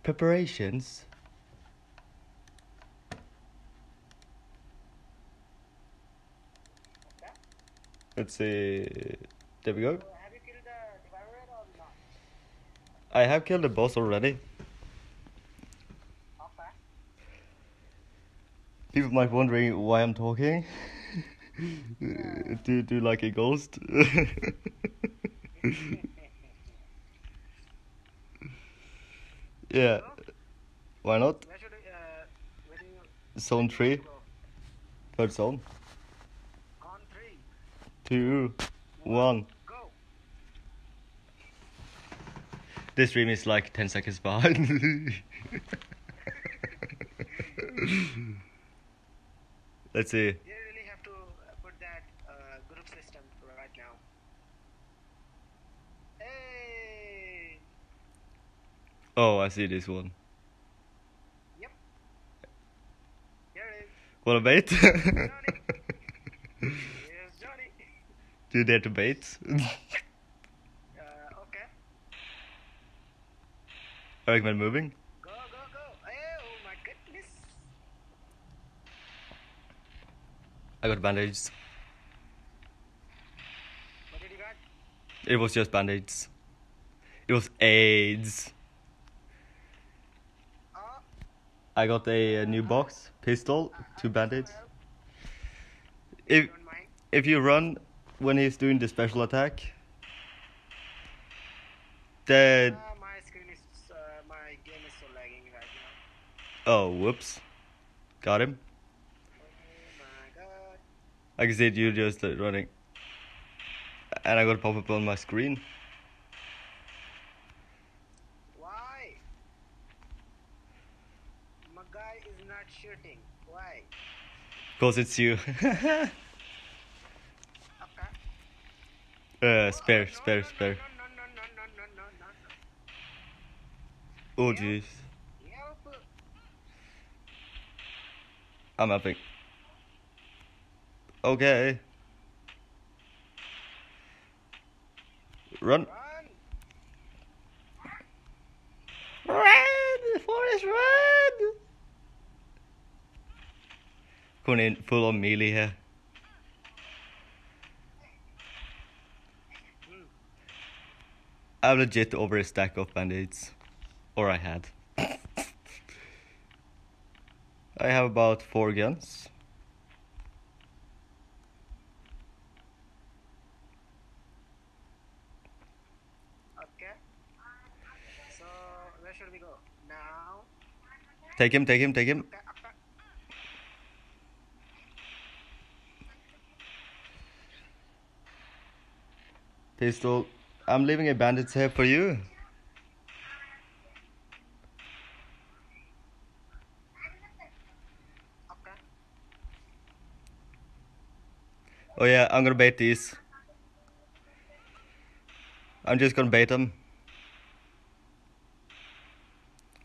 Preparations. Let's see. There we go. Have you killed the devourer or not? I have killed the boss already. Okay. People might wondering why I'm talking. Do like a ghost. Yeah. Why not? Where should where do you Zone 3. go? Third zone. On 3, 2, 1. go. This stream is like 10 seconds behind. Let's see. You really have to put that group system right now. Hey! Oh, I see this one. Yep. Here it is. Wanna bait? Johnny. Here's Johnny. Do you dare to bait? Okay. I recommend moving. Go, go, go. Oh my goodness. I got band-aids. What did you got? It was just band-aids. It was AIDS. Oh, I got a new box, pistol, 2 band-aids. don't If mind. if you run when he's doing the special attack, the My screen is, my game is so lagging right now. oh whoops, got him. Oh my god. I can see you just running, and I got a pop-up on my screen. Why? My guy is not shooting. Why? Cause it's you. Okay. Spare. No, no, no, no, no, no. Oh jeez, Help. I'm helping. Okay. Run. Run. Run! Forrest, run! Going in full on melee here. I'm legit over a stack of band-aids. Or I had. I have about 4 guns. Okay. So where should we go now? Take him. Okay, okay. Pistol. I'm leaving a bandage here for you. Okay. Oh yeah, I'm gonna bait these. I'm just gonna bait them.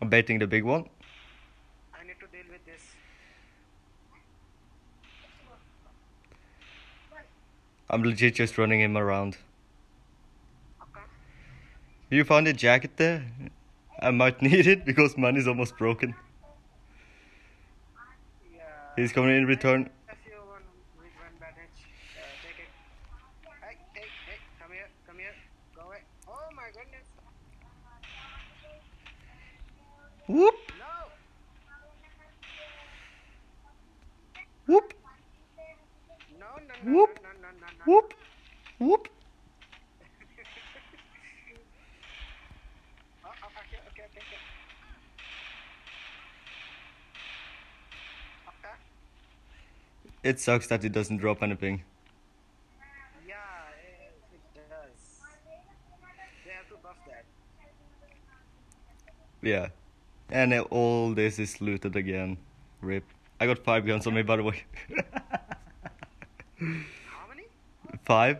I'm baiting the big one. I need to deal with this. I'm legit just running him around. Okay. You found a jacket there? I might need it because mine is almost broken. Yeah. He's coming in return. If you want with one bandage, take it. Hey, come here, go away. Oh my goodness. Whoop! No. Whoop! No. Whoop! Whoop! Whoop! Oh, okay. Okay. It sucks that it doesn't drop anything. Yeah, it does. They have to buff that. Yeah. And all this is looted again. Rip. I got 5 guns on me, by the way. How many? 5.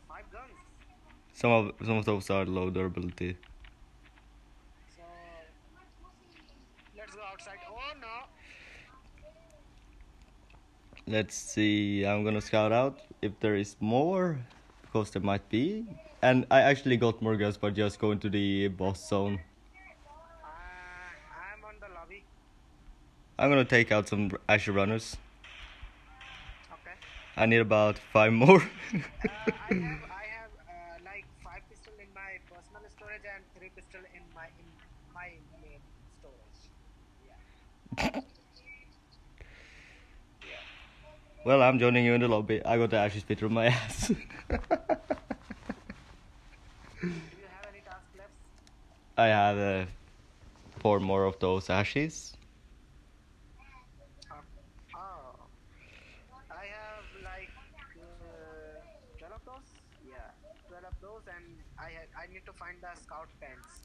5 guns. Some of those are low durability. So let's go outside. Oh no. Let's see. I'm gonna scout out if there is more. because there might be. And I actually got more guns by just going to the boss zone. I'm on the lobby. I'm gonna take out some Asher runners. Okay. I need about 5 more. I have like 5 pistol in my personal storage and 3 pistol in my main storage. Yeah. Well, I'm joining you in the lobby. I got the Asher spitter on my ass. Do you have any task left? I have 4 more of those Ashes. Oh. I have like 12 of those. Yeah, 12 of those, and I need to find the scout pants.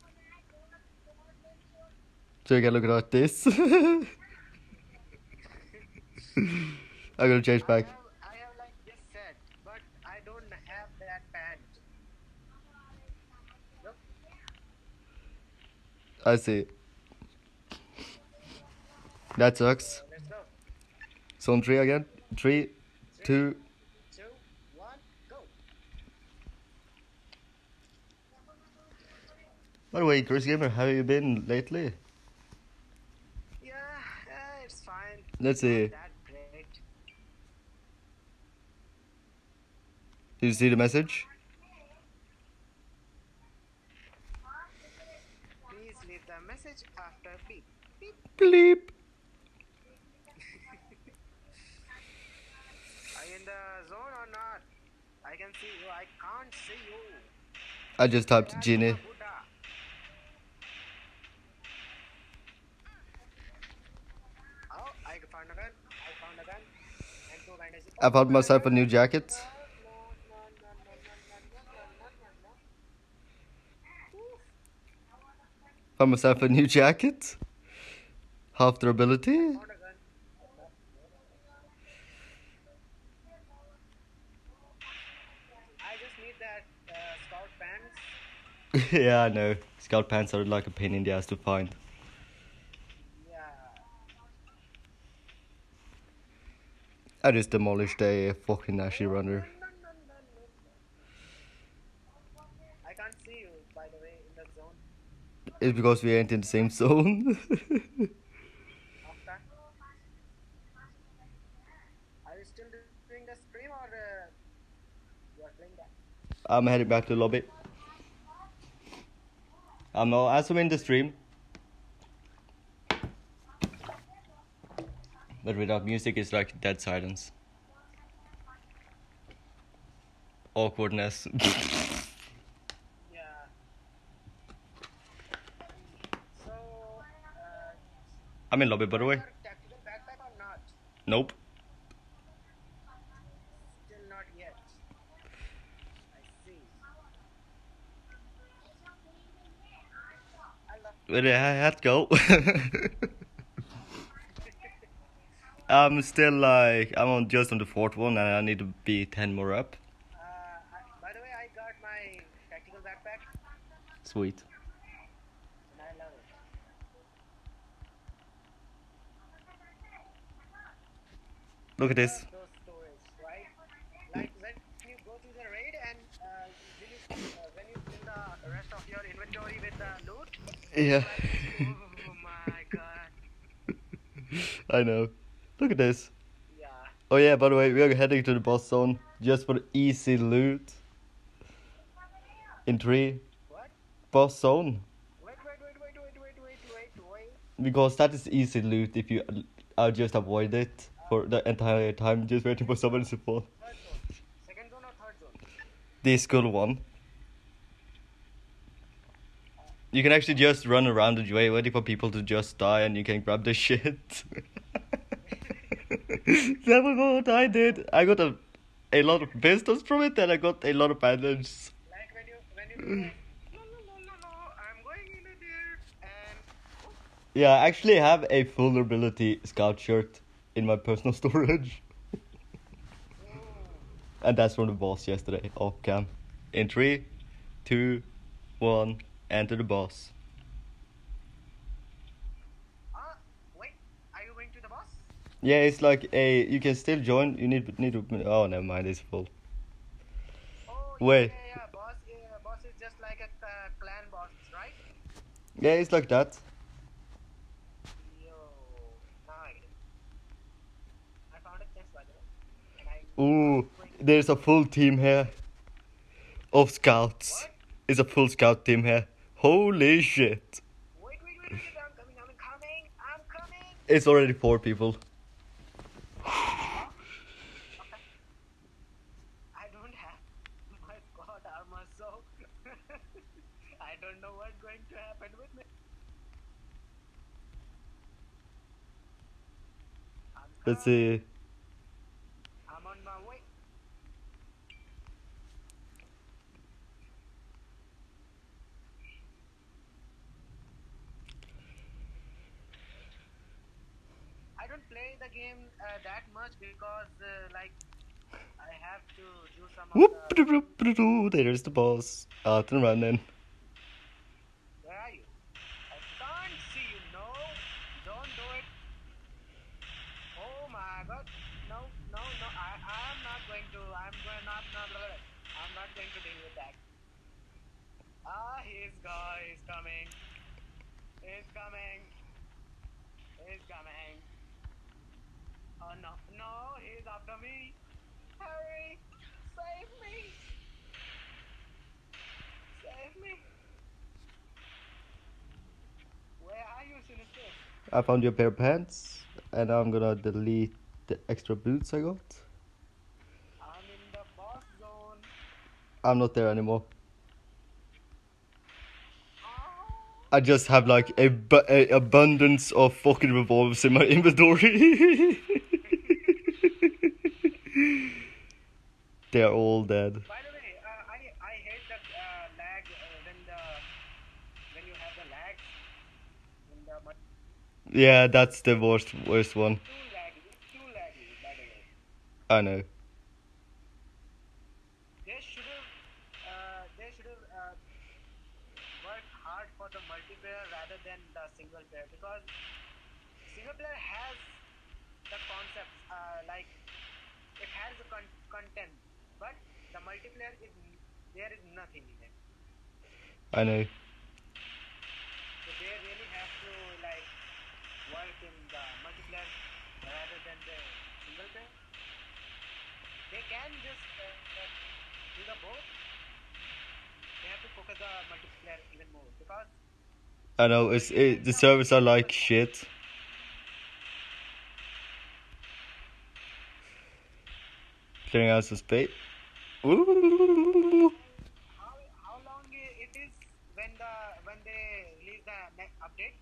So you can look at this. I'm gonna change back. I have like this set, but I don't have that pant. Look. I see. That sucks. Let's go. Zone 3 again. 3, 2. 2, 1, go. By the way, Chris Gamer, how have you been lately? Yeah, it's fine. Let's see. Not that great. Did you see the message? Please leave the message after beep. Beep. Bleep. Are you in the zone or not? I can see you. I can't see you. I just typed Genie. Buddha. Oh, I found a gun. And 2 bandages. I found myself a new jacket. Found myself a new jacket. Half their ability. Found a gun. I just need that scout pants. Yeah, I know. Scout pants are like a pain in the ass to find. Yeah. I just demolished a fucking Ashy runner. I can't see you, by the way, in that zone. It's because we ain't in the same zone. Okay. Are you still doing the stream or you are playing that? I'm heading back to the lobby. I'm not as I'm in the stream. But without music, it's like dead silence. Awkwardness. Yeah. So, I'm in lobby, by the way. your tactical backpack or not? Nope. Still not yet. I see. Where did I have to go? I'm still like, just on the 4th one and I need to be 10 more up. By the way, I got my tactical backpack Sweet. and I love it. Look at this. Those storage, right? Like when you go to the raid and when you fill the rest of your inventory with the loot. Yeah. Oh my god. I know. Look at this. Yeah. Oh yeah, by the way, we are heading to the boss zone just for easy loot. In 3. What? Boss zone. Wait. Because that is easy loot if you just avoid it for the entire time just waiting for someone to spawn. Third zone. Second zone or third zone? The school one. You can actually just run around the way waiting for people to just die and you can grab the shit. That was what I did. I got a lot of pistols from it and I got a lot of bandages. Like when you no, I'm going in there and Yeah, I actually have a vulnerability scout shirt in my personal storage. And that's from the boss yesterday, off cam. In 3, 2, 1, enter the boss. wait, are you going to the boss? Yeah, it's like you can still join, you need to, oh never mind, it's full. Oh Wait. Boss is just like a clan boss, right? Yeah, it's like that. Yo, nice. I found a chest by the way, and I'm Ooh, going. there's a full team here of scouts. What? It's a full scout team here. Holy shit. Wait, I'm coming. It's already 4 people. Oh, okay. I don't have my god armor, so I don't know what's going to happen with me. I'm Let's coming. see. I'm on my way. I don't play the game that much because like I have to do some of the. There's the boss. Out and running. Where are you? I can't see you. No, don't do it. Oh my god. No. I'm not going to. I'm not going to deal with that. Ah, he's coming. He's coming. He's coming. Oh no, he's after me. Hurry, save me. Save me. Where are you, Sinister? I found your pair of pants. And I'm gonna delete the extra boots I got. I'm in the boss zone. I'm not there anymore. Oh, I just have like a abundance of fucking revolvers in my inventory. They are all dead. by the way, I hate the lag when you have the lag in the Yeah, that's the worst one. It's too laggy. By the way, I know. they should have worked hard for the multiplayer rather than the single player because single player has the concepts like it has the content, but the multiplayer is there is nothing in it. I know. So they really have to like work in the multiplayer rather than the single player. They can just do the both. They have to focus the multiplayer even more because I know. The servers are like shit. Clearing out some space. Ooh. how long it is when they release the next update?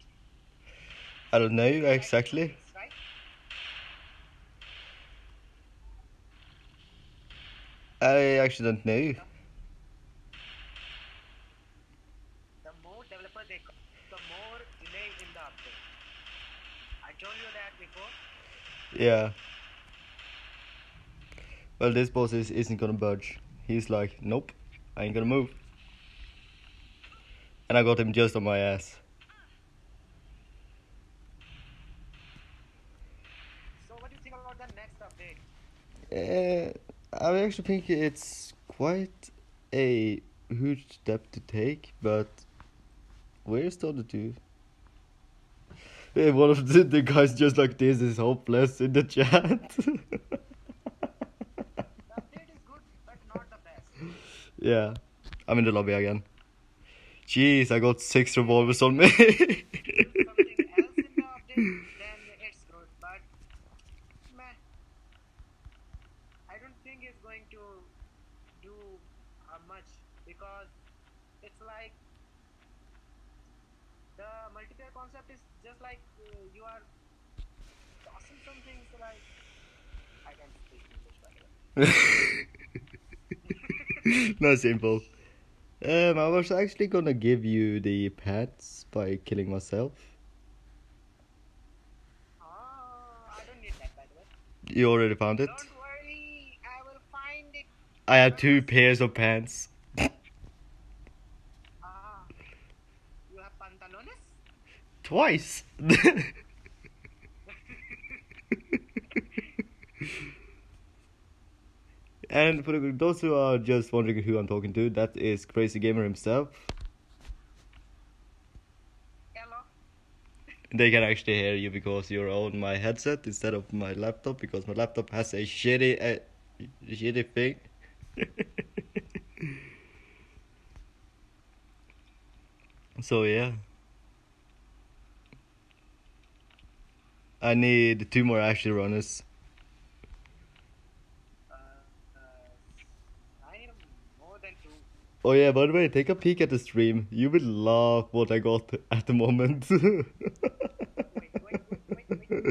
I don't know Like exactly. 2 weeks, right? I actually don't know. The more developers they come, the more delay in the update. I told you that before. Yeah. Well, this boss isn't gonna budge. He's like, nope, I ain't gonna move. And I got him just on my ass. So what do you think about the next update? I actually think it's quite a huge step to take, but where's the other two? One of the guys just like this is hopeless in the chat. The update is good, but not the best. Yeah, I'm in the lobby again. Jeez, I got 6 revolvers on me. Something else in the update, then it's good. But meh, I don't think it's going to do much because it's like the multiplayer concept is just like you are tossing something. So like I can speak English by the way. Not simple. I was actually gonna give you the pets by killing myself. I don't need that by the way. You already found it? Don't worry, I will find it. I have 2 pairs of pants. You have pantalones? Twice! And for those who are just wondering who I'm talking to, that is Crazy Gamer himself. Hello. They can actually hear you because you're on my headset instead of my laptop, because my laptop has a shitty thing. So yeah, I need 2 more actually runners. I need more than 2. Oh yeah, by the way, take a peek at the stream. You will love what I got at the moment. Wait. Let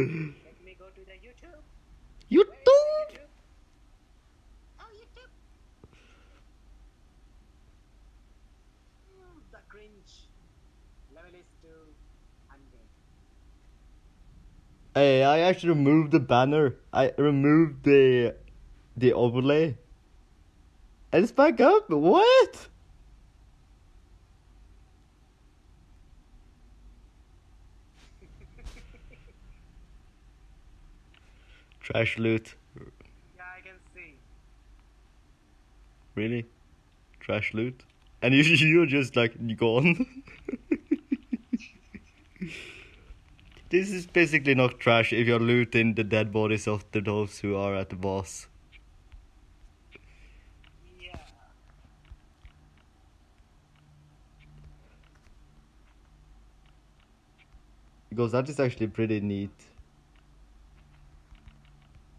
me go to the YouTube. YouTube! Where is the YouTube? Oh, YouTube. The cringe level is 200. Hey, I actually removed the banner. I removed the overlay. And it's back up? What? Trash loot. Yeah, I can see. Really? Trash loot? And you're just like gone. This is basically not trash if you're looting the dead bodies of those who are at the boss. Yeah. Because that is actually pretty neat.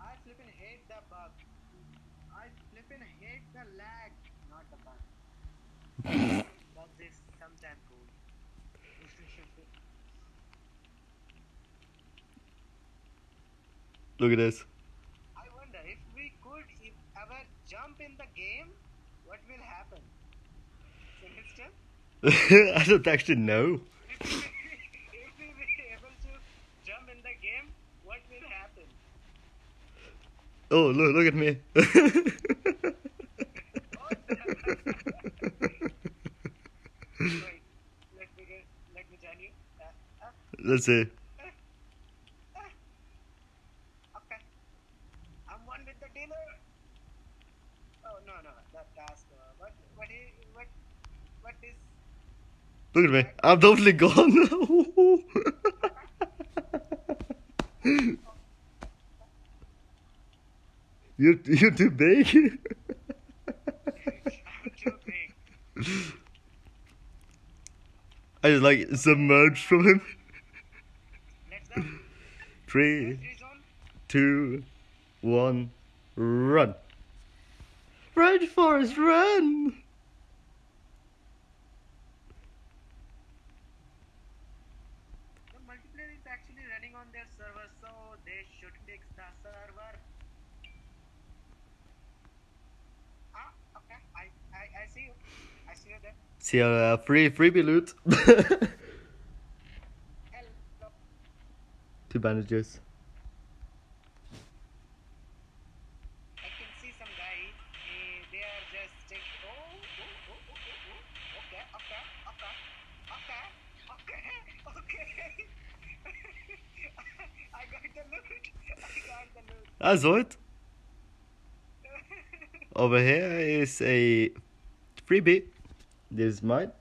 I flippin' hate the bug. I flippin' hate the lag, not the bug. Bugs is sometimes cool. Look at this. I wonder if we could ever jump in the game, what will happen? Sinister? I don't actually know. If we be able to jump in the game, what will happen? Oh, look at me. Wait, let me tell you. Let's see. Okay. I'm one with the dealer. Oh no, that task. What is? Look at me. I'm totally gone now. You're too big. I'm too big. I just like submerged from him. Let's go. 3, Free zone. 2, 1, run. Run, Forrest, run. The multiplayer is actually running on their server, so they should fix the server. Ah, okay. I see you. I see you there. See a freebie loot. Hello. 2 bandages. I can see some guy. They are just taking. Oh. Okay. I got the loot. I saw it. Over here is a freebie. This is mine.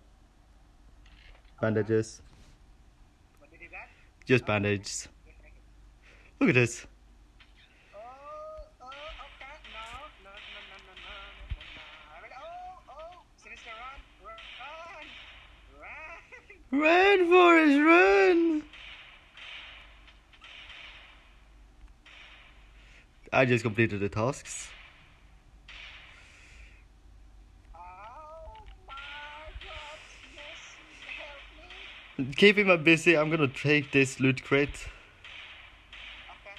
Bandages. What did you get? Just bandages. Look at this. Okay. No. I will. Sinister, run. Run, Forrest, run! I just completed the tasks. Oh my God! Yes, help me. Keeping me busy, I'm gonna take this loot crate. Okay.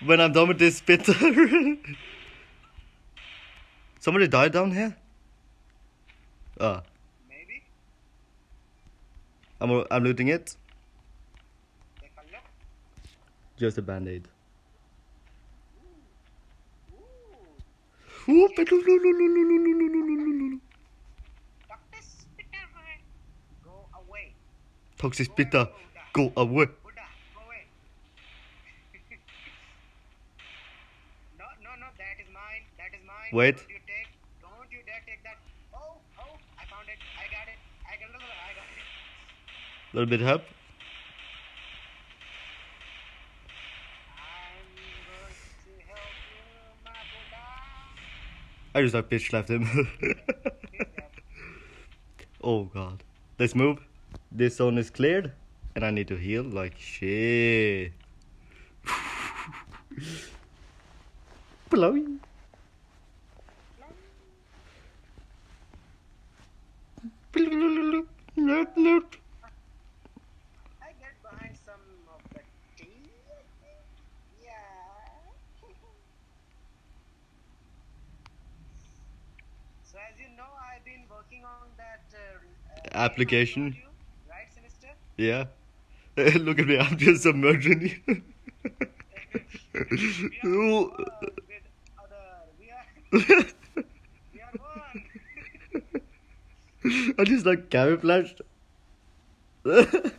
When I'm done with this spitter. Somebody died down here? Ah, Maybe. I'm looting it. Take a look. Just a band-aid. Ooh. Dr. Dr. Spitter, go away. Toxic spitter, go away. Buddha, go away. No, that is mine. mine. Wait. Don't you dare take that. Oh, I found it. I got it. I got it. A little bit help. I'm going to help you, my Buddha. I just like bitch slapped him. He's dead. Oh god. Let's move. This zone is cleared. And I need to heal like shit. Blowy. I get behind some of the tea, I think. Yeah. So as you know, I've been working on that Application. game I told you, right, Sinister? Yeah. Look at me, I'm just submerging you. We are with other. We are one. I just like camouflaged. That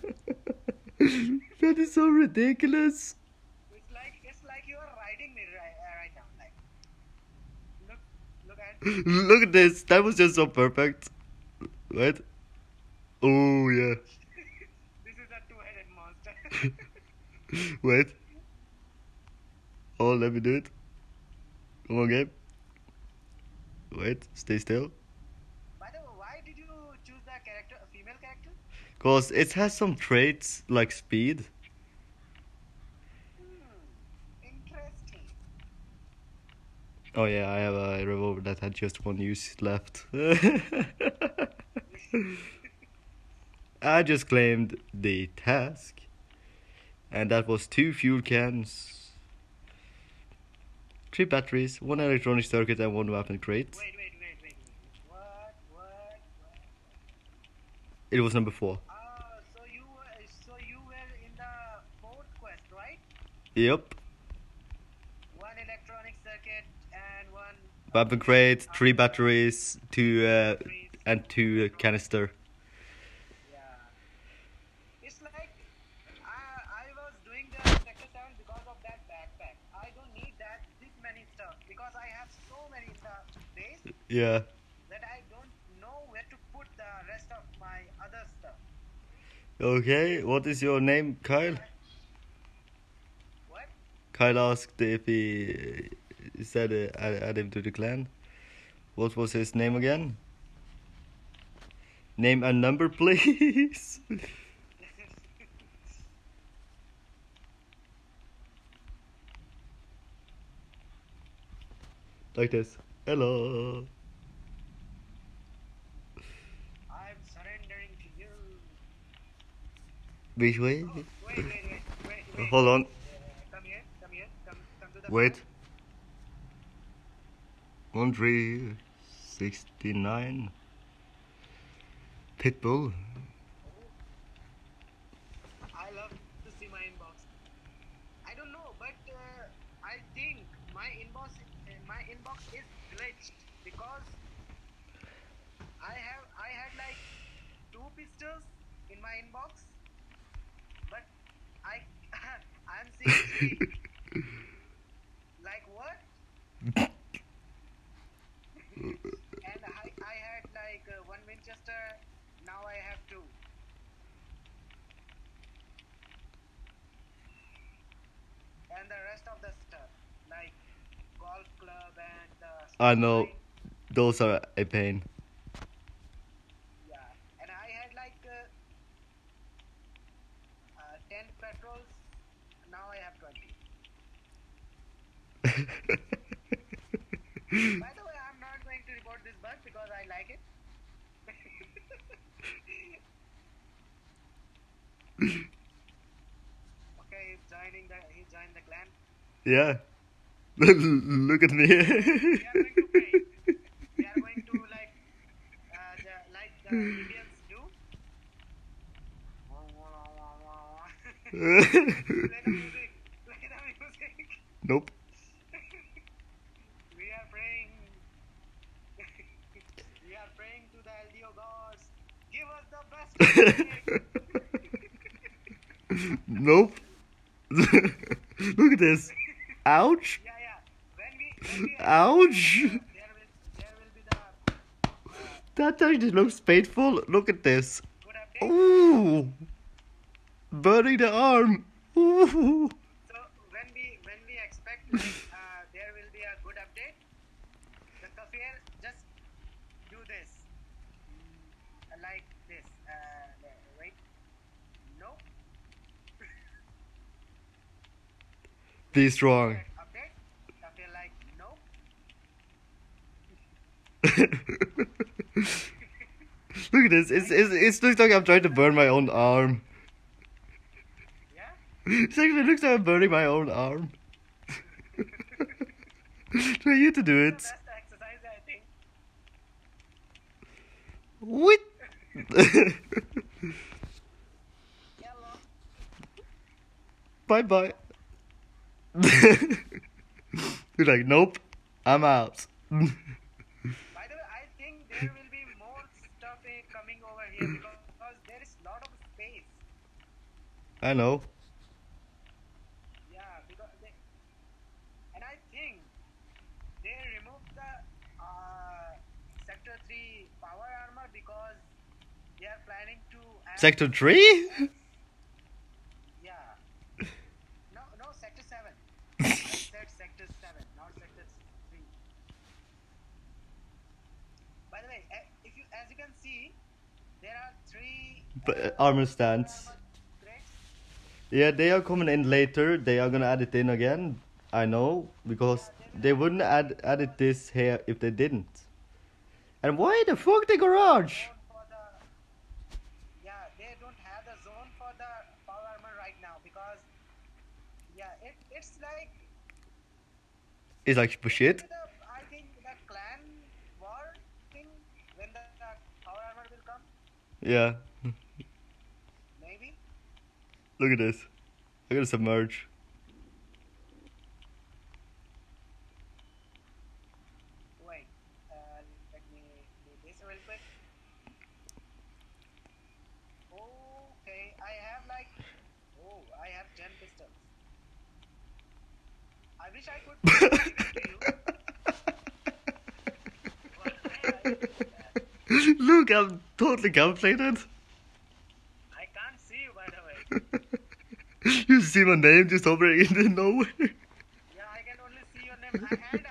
is so ridiculous. It's like you are riding me right now. Like, look at. Look at this. That was just so perfect. Right? Oh yeah. This is a two-headed monster. Wait. Oh, let me do it. Come on, game. Wait, stay still. By the way, why did you choose that character, a female character? Cause it has some traits like speed. Interesting. Oh yeah, I have a revolver that had just one use left. I just claimed the task. And that was 2 fuel cans, 3 batteries, 1 electronic circuit and 1 weapon crate. Wait. What? It was number 4. So you were in the fourth quest, right? Yep. 1 electronic circuit and 1 Weapon crate, 3 batteries, 2 and 2 canister. Yeah. It's like I was doing the sector 7 because of that backpack. I don't need this many stuff because I have so many in the base Yeah. that I don't know where to put the rest of my other stuff. Okay, what is your name, Kyle? What? Kyle asked if he said add him to the clan. What was his name again? Name and number, please. Like this. Hello. I'm surrendering to you. Which way? Wait. Hold on. Come here. Come to the Wait. front. 1369. Pitbull. I love to see my inbox. I don't know, but I think my inbox is glitched because I had like 2 pistols in my inbox, but I'm seeing 3. Like what? And I had like 1 Winchester. Now I have 2. And the rest of the stuff, like golf club and I know. spine. Those are a pain. Yeah, and I had like 10 petrols. Now I have 20. By the way, I'm not going to report this bug because I like it. Okay, he joined the clan. Yeah. Look at me. We are going to pray. We are going to like the Indians do. Play the music. Nope. We are praying. We are praying to the Ldoe gods. Give us the best music. Nope. Look at this. Ouch. Yeah. When we Ouch. there That actually looks painful. Look at this. Good update. Ooh. Burning the arm. Ooh. So when we expect like there will be a good update, the Kafir just do this, like this. Wait, no. Be strong. Update. Kafir like no. Look at this. It looks like I'm trying to burn my own arm. Yeah. It looks like I'm burning my own arm. Try you to do it. That's the exercise, I think. What? Yellow. Bye bye. You're like, nope, I'm out. By the way, I think there will be more stuff coming over here because there is a lot of space. I know. Yeah, because and I think they removed the Sector 3 power armor because they are planning to add Sector 3? Yeah. No, Sector 7. I said Sector 7, not Sector 3. By the way, if you, as you can see, there are 3 Armor stands. armor crates. Yeah, they are coming in later. They are gonna add it in again. I know, because they wouldn't add it this here if they didn't. And why the fuck the garage? Zone for the, yeah, they don't have the zone for the power armor right now because it's like It's like shit. I think the clan war thing when the power armor will come, Yeah. maybe. Look at this. I'm gonna submerge. Wait, let me do this real quick. Okay, I have 10 pistols. I wish I could give it to you. Why I do that? Look, I'm totally calculated. I can't see you, by the way. You see my name just hovering in the nowhere. Yeah, I can only see your name. And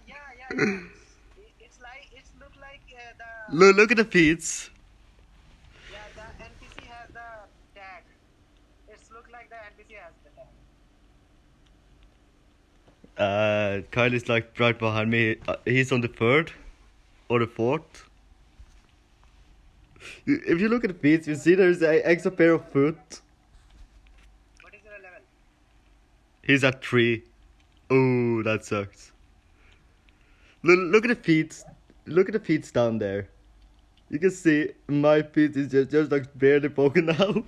yeah. It's look like the Look at the feeds. yeah, the NPC has the tag. It's look like the NPC has the tag. Kyle is like right behind me. He's on the 3rd or the 4th. If you look at the feeds, you see there's an extra pair of foot. What is your level? He's at 3. Oh, that sucks. Look at the feet. Look at the feet down there. You can see my feet is just like barely poking out. Oh,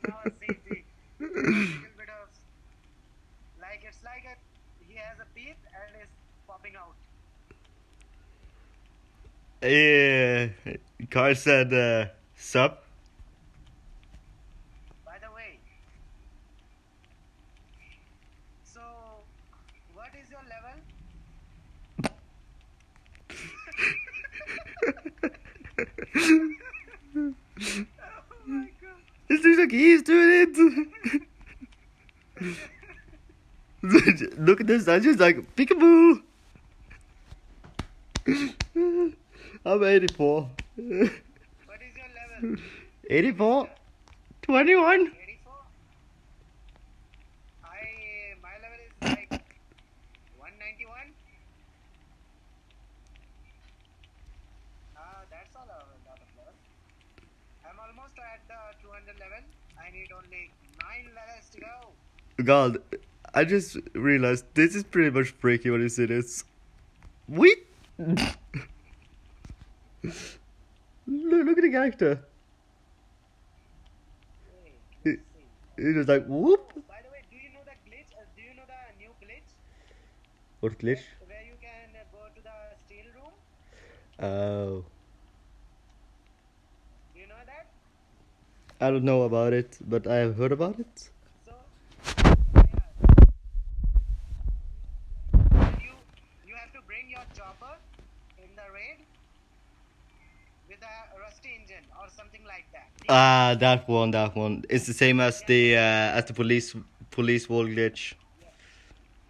now I see. A little bit of like it's like he has a teeth and is popping out. Yeah, Kyle said, sup? By the way, so what is your level? Oh my god. It looks like he's doing it. Look at this, I'm just like, peekaboo. I'm 84. What is your level? 84? 21? 84? My level is like 191. That's all a lot of level. I'm almost at the 200 level. I need only 9 levels to go. God, I just realized this is pretty much freaky when you see this. Wait! Look at the character. Wait, He, let's see. he just like, whoop! By the way, do you know the glitch? Do you know the new glitch? What glitch? Where you can go to the steel room? Oh. Do you know that? I don't know about it, but I have heard about it. So, yeah. You have to bring your chopper in the raid with a rusty engine or something like that. Ah, that one, that one. It's the same as the police wall glitch.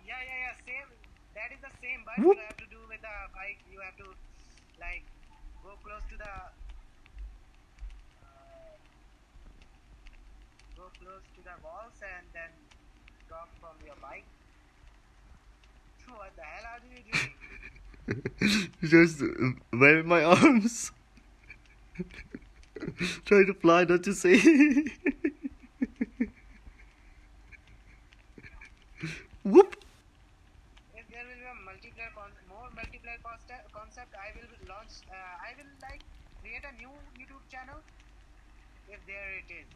Yeah, yeah. Same. That is the same, but Whoop. you have to do with a bike. You have to like go close to the walls and then drop from your bike. What the hell are you doing? Just wave my arms. Try to fly, don't you see? Whoop. If there will be a more multiplayer concept, I will launch. I will like create a new YouTube channel. If there it is.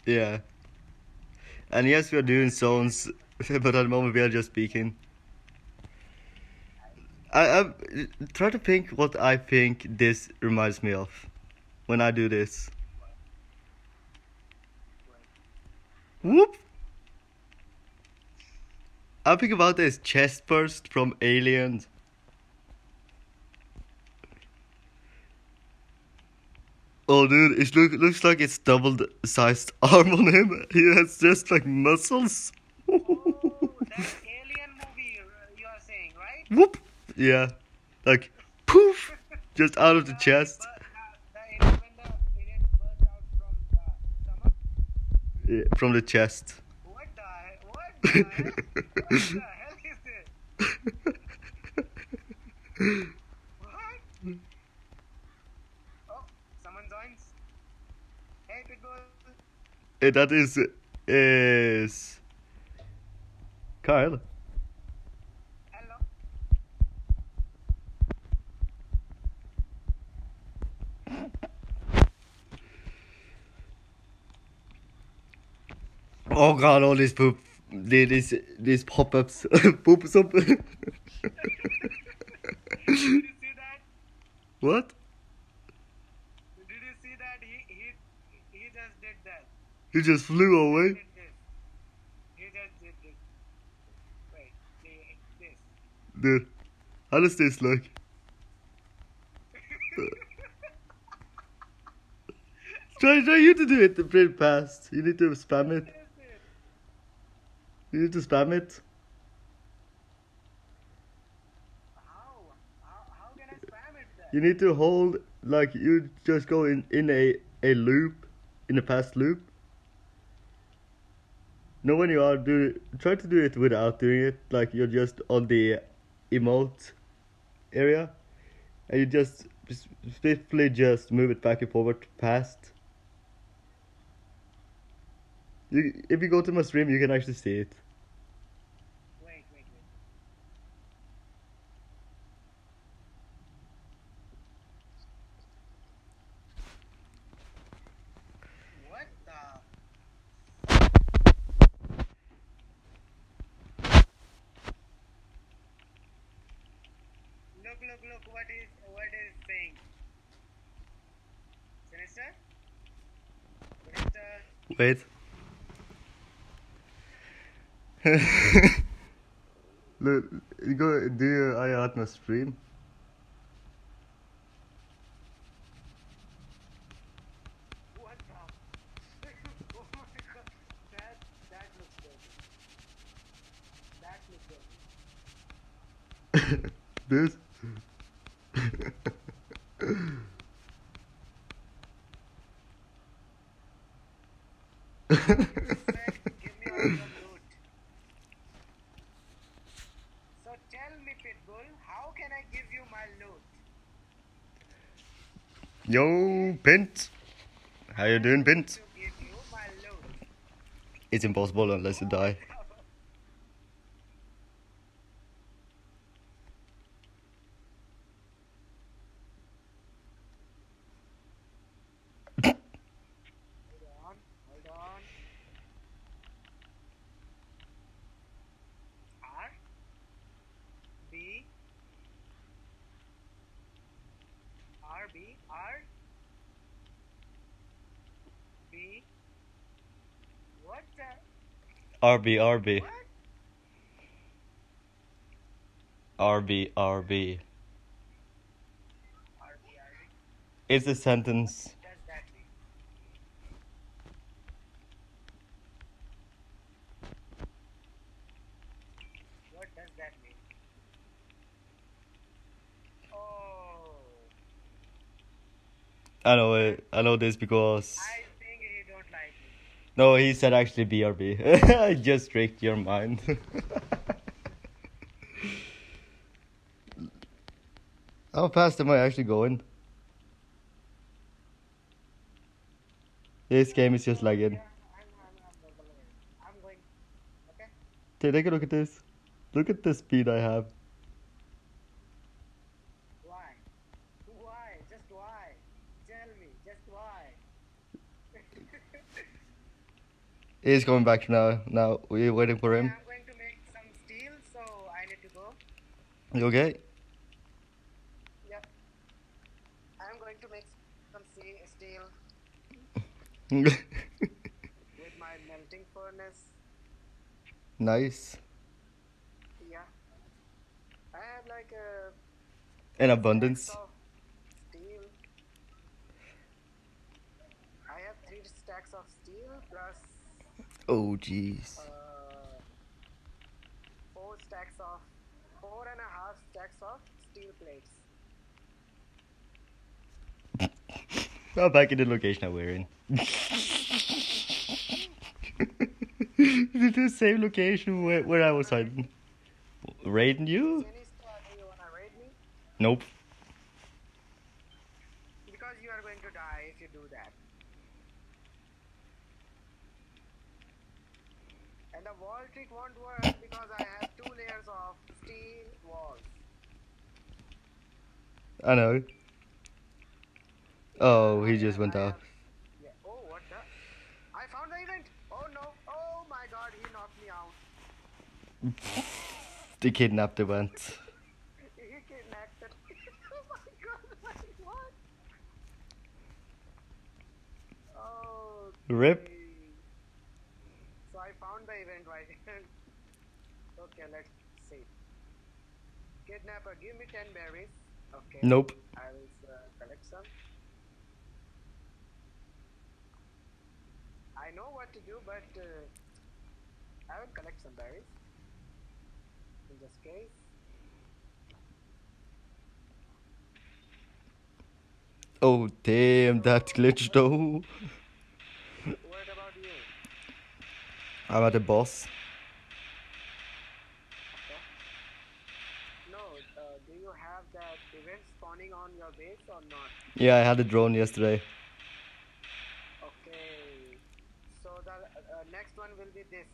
Yeah. And yes, we are doing zones, but at the moment we are just speaking. I try to think what I think this reminds me of when I do this. Whoop! I think about this chest burst from Aliens. Oh, dude, it looks like it's double-sized arm on him. He has just like muscles. Oh, that alien movie you are saying, right? Whoop! Yeah, like poof, just out of the chest. When the alien burst out from the stomach. Yeah, from the chest. What the hell? What the hell is this? What? Oh, someone joins. Hey, Pitbull. That is Kyle. Hello. Oh god, all this poop, these pop-ups, poops up. Did you see that? What? Did you see that? He just did that. He just flew away. Did this. He just did this. Wait, this. Dude, how does this look? Try you to do it pretty fast. You need to spam it. You need to spam it. How can I spam it then? You need to hold, like, you just go in a loop, in a past loop. No, when you are try to do it without doing it, like you're just on the emote area, and you just swiftly just move it back and forward past. If you go to my stream, you can actually see it. Wait. What the? Look, what is saying? Sinister? Wait. Look, you go do your Atma stream. What the? Oh my god. That looks dirty. That looks dirty. This. Give me all your loot. So tell me, Pitbull, how can I give you my loot? Yo, Pint. How you doing, Pint? To give you my loot. It's impossible unless you die. Hold on. R B what the? RB. What? It's a sentence. What does that mean? What does that mean? Oh, I know it. I know this because I think he don't like me. no, he said actually BRB. I just tricked your mind. How fast am I actually going? This game is just lagging. Yeah, I'm going. Okay. Take a look at this. Look at the speed I have. Why? Why? Just why? Tell me. Just why? He's coming back now. Now we're waiting for Okay, him. I'm going to make some steel, so I need to go. You okay? Yep. I'm going to make some steel with my melting furnace. Nice. Yeah. I have like a In stacks abundance. of steel. I have 3 stacks of steel plus Oh jeez. 4.5 stacks of steel plates. I'm back in the location we're in. Is it the same location where I was hiding? Raiding you? Sinista, do you wanna raid me? Nope. Because you are going to die if you do that. And the wall trick won't work because I have 2 layers of steel walls. I know. Oh, he I just have, went I off. have, yeah. Oh, what the? I found the event. Oh no. Oh my god, he knocked me out. The kidnapped event. He kidnapped it. Oh my god, like what? Oh. Rip. So I found the event right. Okay, let's see. Kidnapper, give me 10 berries. Okay. Nope. I will collect some. I know what to do, but I will collect some berries. In this case. Oh damn, that glitch though. What about you? I'm at the boss. Okay. No, do you have that event spawning on your base or not? Yeah, I had a drone yesterday. Okay. So the next one will be this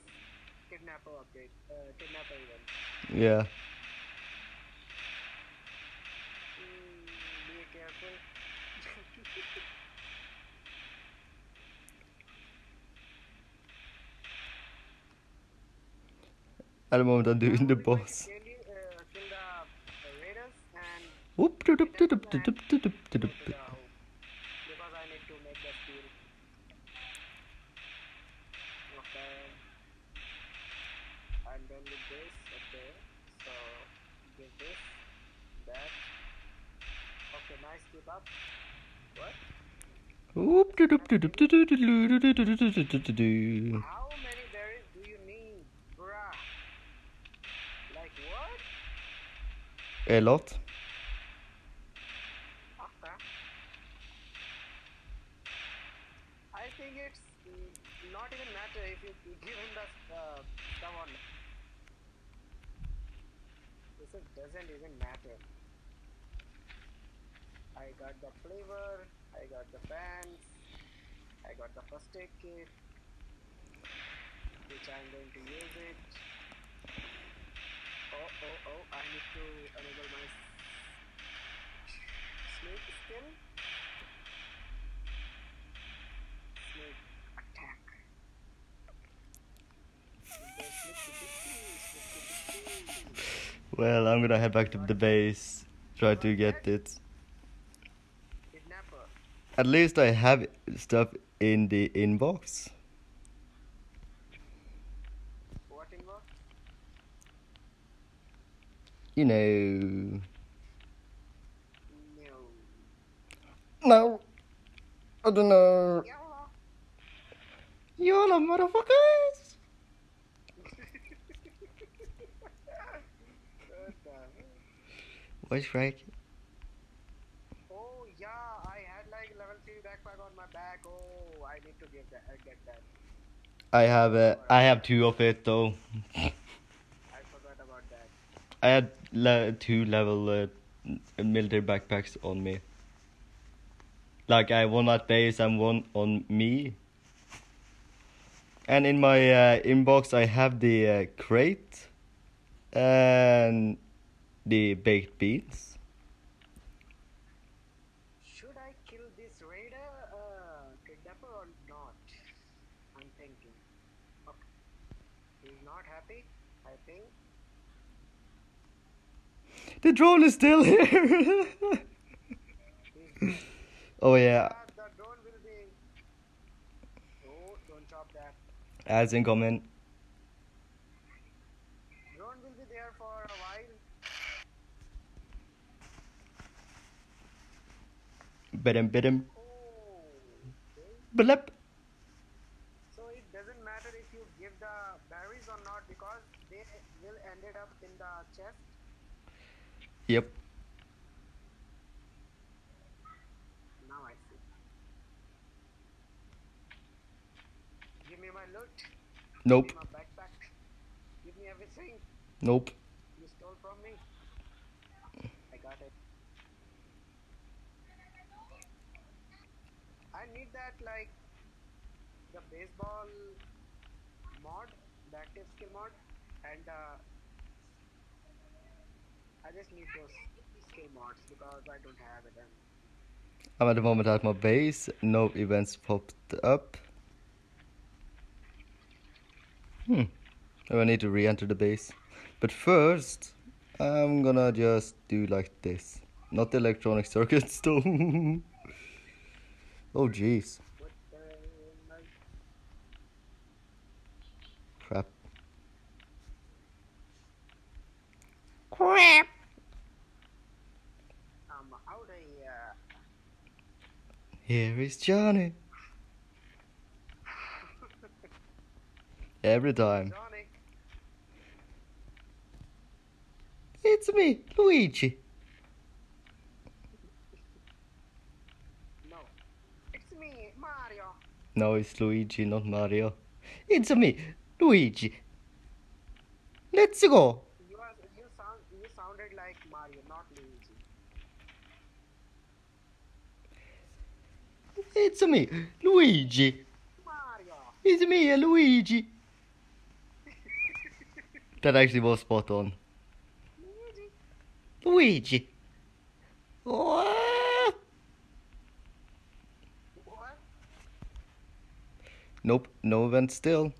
kidnapper update, kidnapper event. Yeah. Be careful. At the moment I'm doing I'm the only going to boss. kill the raiders and Whoop, kidnap doop, them doop, doop, and doop, doop, go doop, to the doop. hope because I need to make the steel. Okay. I'm done with this. Okay. So give this, that. Okay, nice. Keep up. What? Whoop, doop, doop, doop, doop, doop, doop, doop, doop, doop, doop, doop, doop, doop. How many berries do you need, bruh? Like what? A lot. Okay. I think it's not even matter if you give him the one. This doesn't even matter. I got the flavor. I got the fans. I got the first aid kit, which I'm going to use it. Oh! I need to enable my snake skill. Snake attack. Well, I'm gonna head back to the base. Try to get it. Kidnapper. At least I have stuff in the inbox. What inbox? You know. No. No. I don't know. Yellow. YOLO, motherfuckers! What the hell? Where's Frank? Oh yeah, I had like level 3 backpack on my back. Oh, I need to give that. Get that. I have two of it though. I forgot about that. I had two level military backpacks on me. Like I one at base and one on me. And in my inbox I have the crate and the baked beans. Should I kill this raider, kidnapper, or not? I'm thinking. Okay. He's not happy, I think. The drone is still here. He's, Oh yeah, the drone will be. Oh, don't chop that. ads incoming. Drone will be there for a while. Bit him. Oh, okay. Blip. So it doesn't matter if you give the berries or not because they will ended up in the chest. Yep. Now I see. Give me my loot. Nope. Give me my backpack. Give me everything Nope. you stole from me. I got it. I need that like the baseball mod, the active skill mod, and I just need those skill mods because I don't have it. I'm at the moment at my base. No events popped up. Oh, I need to re-enter the base. But first, I'm gonna just do like this. Not the electronic circuits though. Oh jeez. But like, Crap. I'm out of here. Here is Johnny. Every time. Johnny, It's me, Luigi. no, it's me, Mario. No, it's Luigi, not Mario. It's me, Luigi. Let's go. You sounded like Mario, not Luigi. It's me, Luigi. Mario. It's me, Luigi. That actually was spot on. Luigi. Luigi. What? What? Nope, no event still.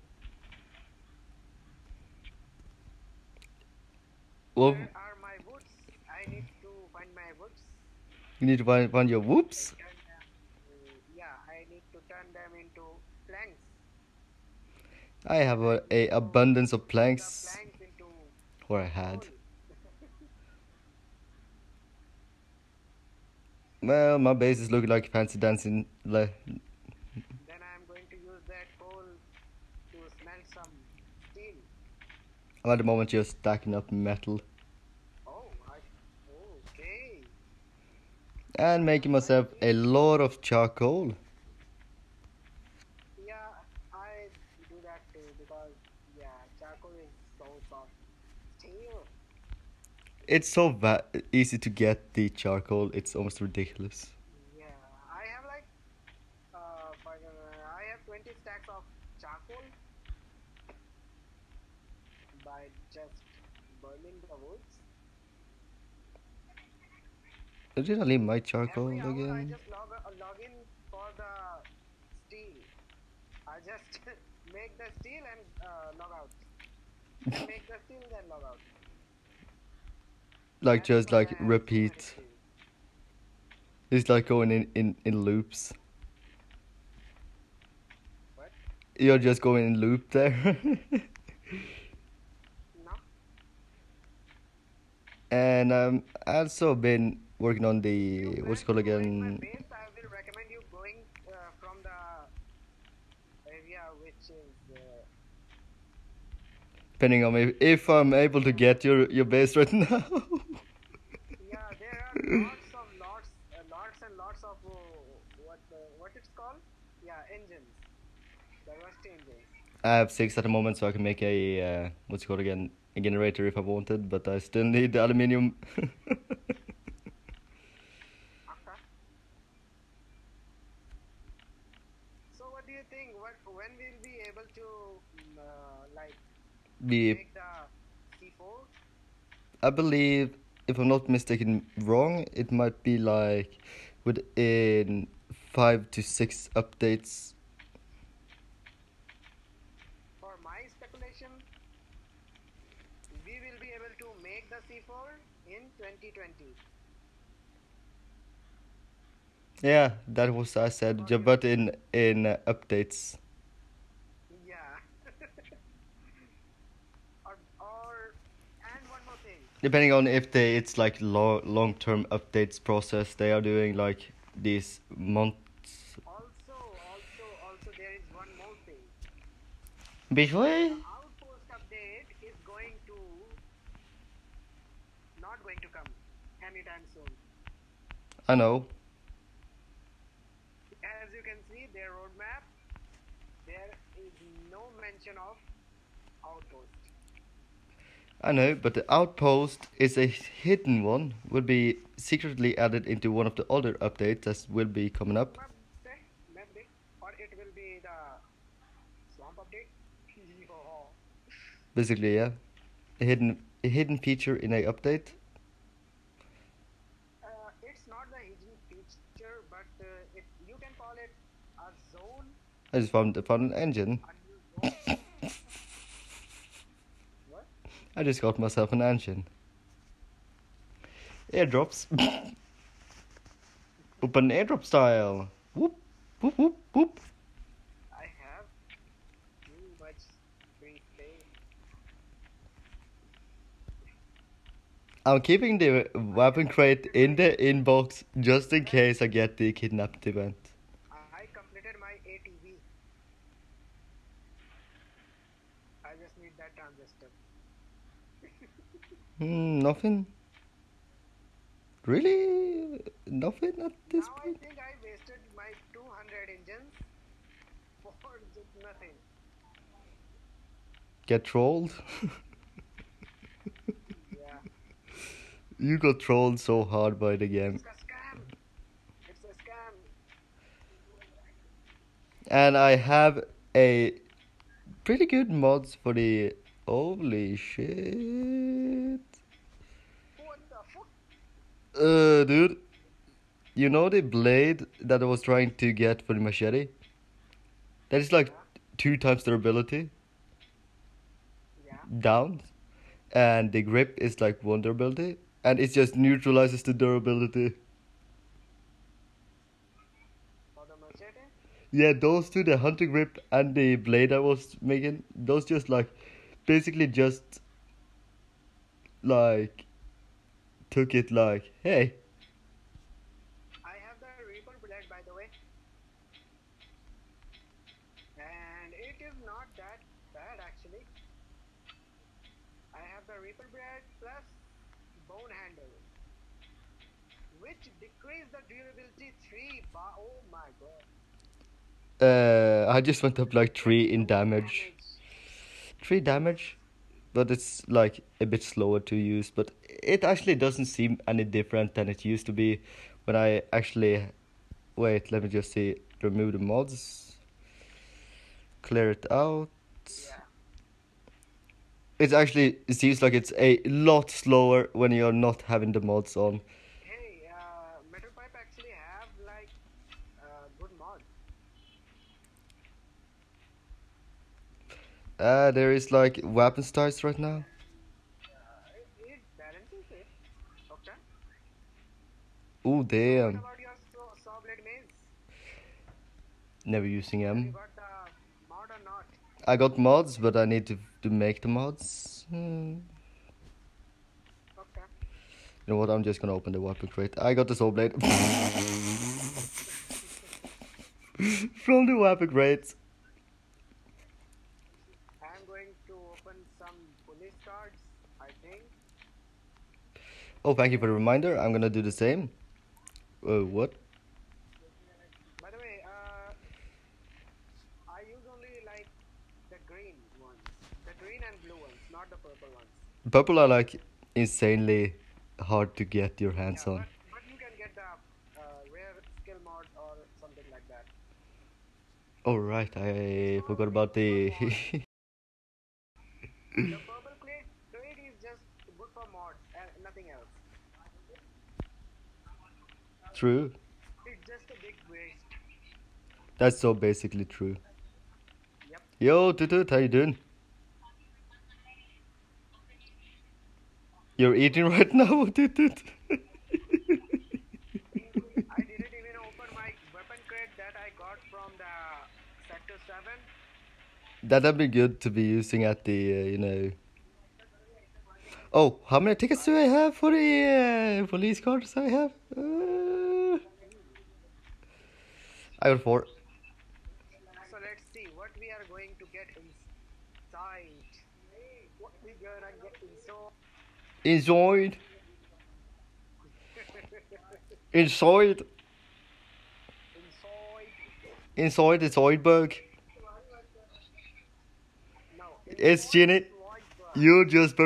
Well, Where are my woods? I need to find my woods. you need to find your whoops. Turn them, yeah, I need to turn them into planks. I have a abundance of The planks. planks into Or I had. coal. Well, my base is looking like fancy dancing. Then I'm going to use that coal to smelt some steel. I'm at the moment just stacking up metal Oh, okay. and making myself a lot of charcoal. Yeah, I do that too because yeah, charcoal is so soft. Steel. It's so easy to get the charcoal. It's almost ridiculous. Yeah, I have like I have 20 stacks of charcoal by just burning the woods. Did I leave my charcoal Every hour I again? just log in for the steel. I just make the steel and log out. Then make the steel then log out. Like That's just why I like have so many repeat. steels. It's like going in loops. What? You're just going in loop there. No. And also been working on the what's it called In my again? base, I will which is Depending on if I'm able to get your base right now. yeah, there are lots and lots of what it's called? Yeah, engines, the rusty engines. I have 6 at the moment, so I can make a what's it called again? A generator if I wanted, but I still need the aluminium. Okay. So what do you think? When we'll be able to like Be make the C4? I believe, if I'm not mistaken wrong, it might be like within 5 to 6 updates. For my speculation, we will be able to make the C4 in 2020. Yeah, that was I said, What do you but think? in updates. Yeah. Or and one more thing. Depending on if it's like long term updates process they are doing, like these months. Also, there is one more thing. Before The outpost update is not going to come anytime soon. I know, As you can see, their roadmap, there is no mention of outpost. I know, but the outpost is a hidden one. Will be secretly added into one of the other updates that will be coming up. Maybe, or it will be the swamp update. Yo. Basically, yeah, a hidden feature in a update. It's not the hidden feature, but you can call it a zone, I just found an engine. a new zone. What? I just got myself an engine. Airdrops. Open airdrop style. Whoop, whoop, whoop, whoop. I have too much free space. I'm keeping the weapon crate in the inbox just in case I get the kidnapped event. I completed my ATV. I just need that transistor. Nothing. Really? Nothing at this Now I point? think I wasted my 200 engines for just nothing. Get trolled? Yeah. You got trolled so hard by the game. It's a scam. It's a scam. And I have a pretty good mods for the... Holy shit. What the fuck? Dude. You know the blade that I was trying to get for the machete? That is like Yeah. 2 times their ability. Yeah. Down. And the grip is like 1 durability. And it just neutralizes the durability. For the machete? Yeah, those two, the hunter grip and the blade I was making, those just like basically just like took it like, hey, I have the Reaper blade, by the way. And it is not that bad actually. I have the Reaper blade plus bone handle, which decrease the durability 3 bar. Oh my god. I just went up like 3 in No damage. 3 damage, but it's like a bit slower to use. But it actually doesn't seem any different than it used to be when I actually. Wait, let me just see. Remove the mods. Clear it out. Yeah. It seems like it's a lot slower when you're not having the mods on. Hey, Metal Pipe actually have like good mods. There is like weapon styles right now. It balances it. Okay. Oh So what damn, about your saw blade maze? never using Have you them. got the mod or not? I got mods, but I need to make the mods. You Okay. know what? I'm just gonna open the weapon crate. I got the soul blade from the weapon crate. Oh, thank you for the reminder. I'm gonna do the same. What? By the way, I use only like the green ones, the green and blue ones, not the purple ones. Purple are like insanely hard to get your hands Yeah, on. but you can get the rare skill mod or something like that. Oh right, I So forgot it's about good the. mod. The purple crate is just good for mods and nothing else. True. It's just a big waste. That's so basically true. Yep. Yo, Tutut, how you doing? You're eating right now, Tutut. I didn't even open my weapon crate that I got from the Sector 7. That'd be good to be using at the. Oh, how many tickets do I have for the police cars I have? I got 4. So let's see what we are going to get inside. What we gonna get inside? Inside. Inside. Inside. Inside the Zoidberg. No, It's inside Ginny. Zoidberg. You're just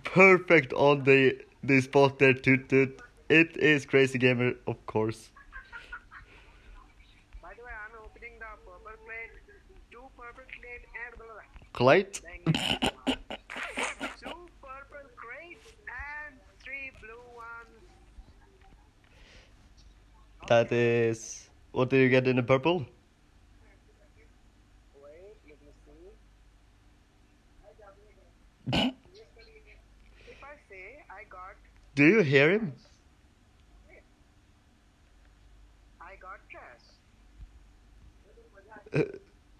perfect on the spot there, Tutut. It is Crazy Gamer, of course. By the way, I'm opening the purple crate, 2 purple crate and blah, blah, blah. Clyde. Dang it. 2 purple crates and 3 blue ones. That Okay. is. What do you get in the purple? Wait, let me see. If I say I got Do you hear him? trash, I got trash.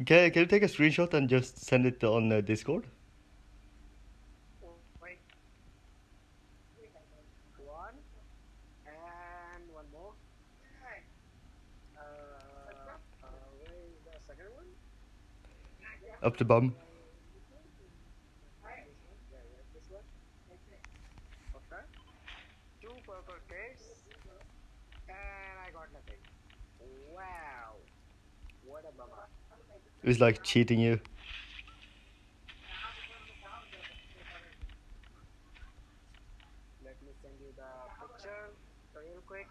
Can you take a screenshot and just send it on Discord? Wait, one and one more. Where is the second one? Up the bum. This one? Yeah, this one. Okay. 2 purple crates and I got nothing. Wow. What a bummer. It's like cheating you. Let me send you the picture real quick.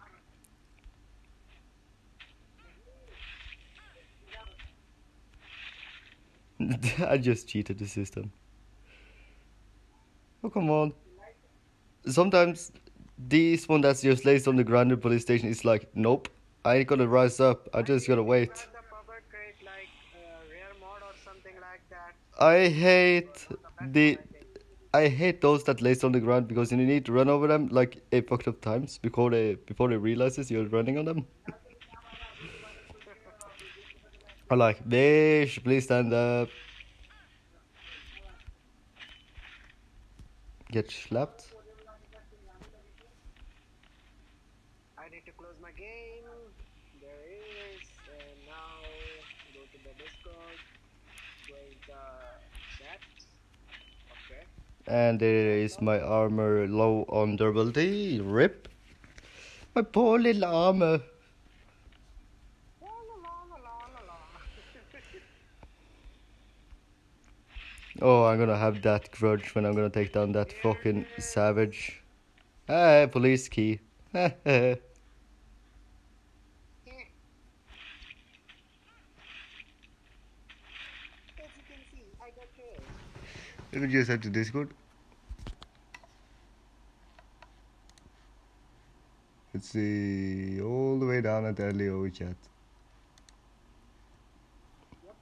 I just cheated the system. Oh, come on. Sometimes this one that's just lays on the ground in the police station is like, nope, I ain't gonna rise up. I just gotta wait. Grab the purple crate like rare mod or something like that. I hate The best the. mod, I think. I hate those that lays on the ground because you need to run over them like 8 fucked up times before they realizes you're running on them. I like, bitch, please stand up. Get slapped. I need to close my game. There is. And now go to the Discord. Go in the chat. Okay. And there is my armor low on durability. Rip. My poor little armor. La, la, la, la, la, la. Oh, I'm gonna have that grudge when I'm gonna take down that fucking savage. Ah, police key. Eh. As you can see, I got trash. Let me just head to Discord. Let's see. All the way down at the Ldoe chat. Yep.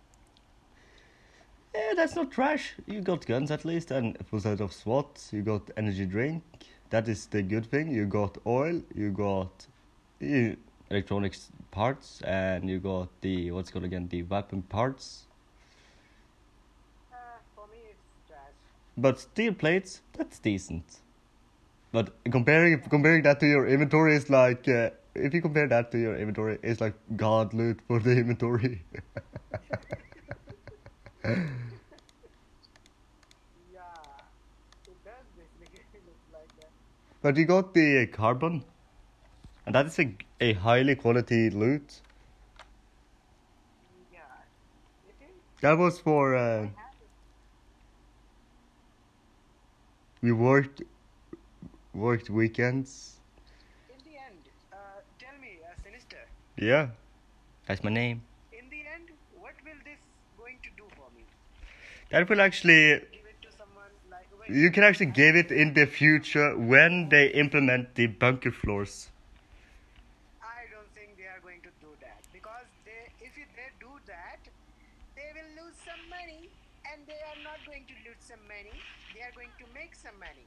Yeah, that's not trash. You got guns at least, and a full set of SWAT. You got energy drink. That is the good thing. You got oil. You got electronics parts, and you got the what's it called again? The weapon parts. For me, it's trash. But steel plates, that's decent. But comparing that to your inventory is like if you compare that to your inventory, it's like god loot for the inventory. Yeah, it does basically look like that. But you got the carbon, and that is a highly quality loot. Yeah, it is. That was for I have it. we worked weekends. In the end, tell me, Sinister, Yeah, that's my name. in the end, what will this going to do for me? That will Am I going actually to give it to someone like, wait, you can actually am I give it going in the future when they implement the bunker floors. I don't think they are going to do that because they do that, they will lose some money, and they are not going to lose some money. They are going to make some money.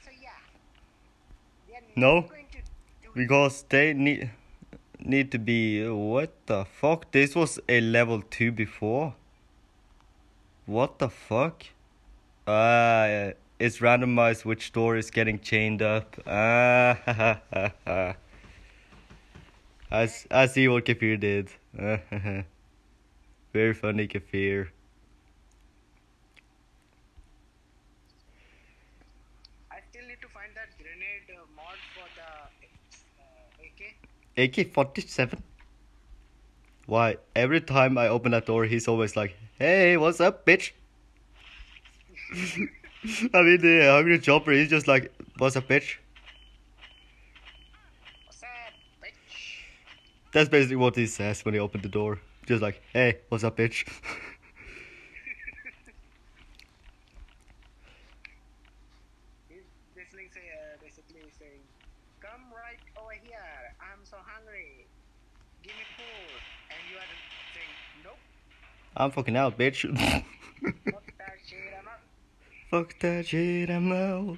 So yeah, they are not No, going to do it. because they need to be what the fuck? This was a level 2 before. What the fuck? It's randomized which door is getting chained up. I see what Kafir did. Very funny, Kafir. I still need to find that grenade mod for the AK. AK-47? Why? Every time I open that door, he's always like, "Hey, what's up, bitch?" I mean, the hungry chopper, he's just like, "What's up, bitch?" What's up, bitch? That's basically what he says when he opened the door. Just like, "Hey, what's up, bitch?" He's basically saying, "Come right over here. I'm so hungry. Give me food." And you are saying, "Nope, I'm fucking out, bitch. fuck that shit. I'm out." Fuck that shit, I'm out.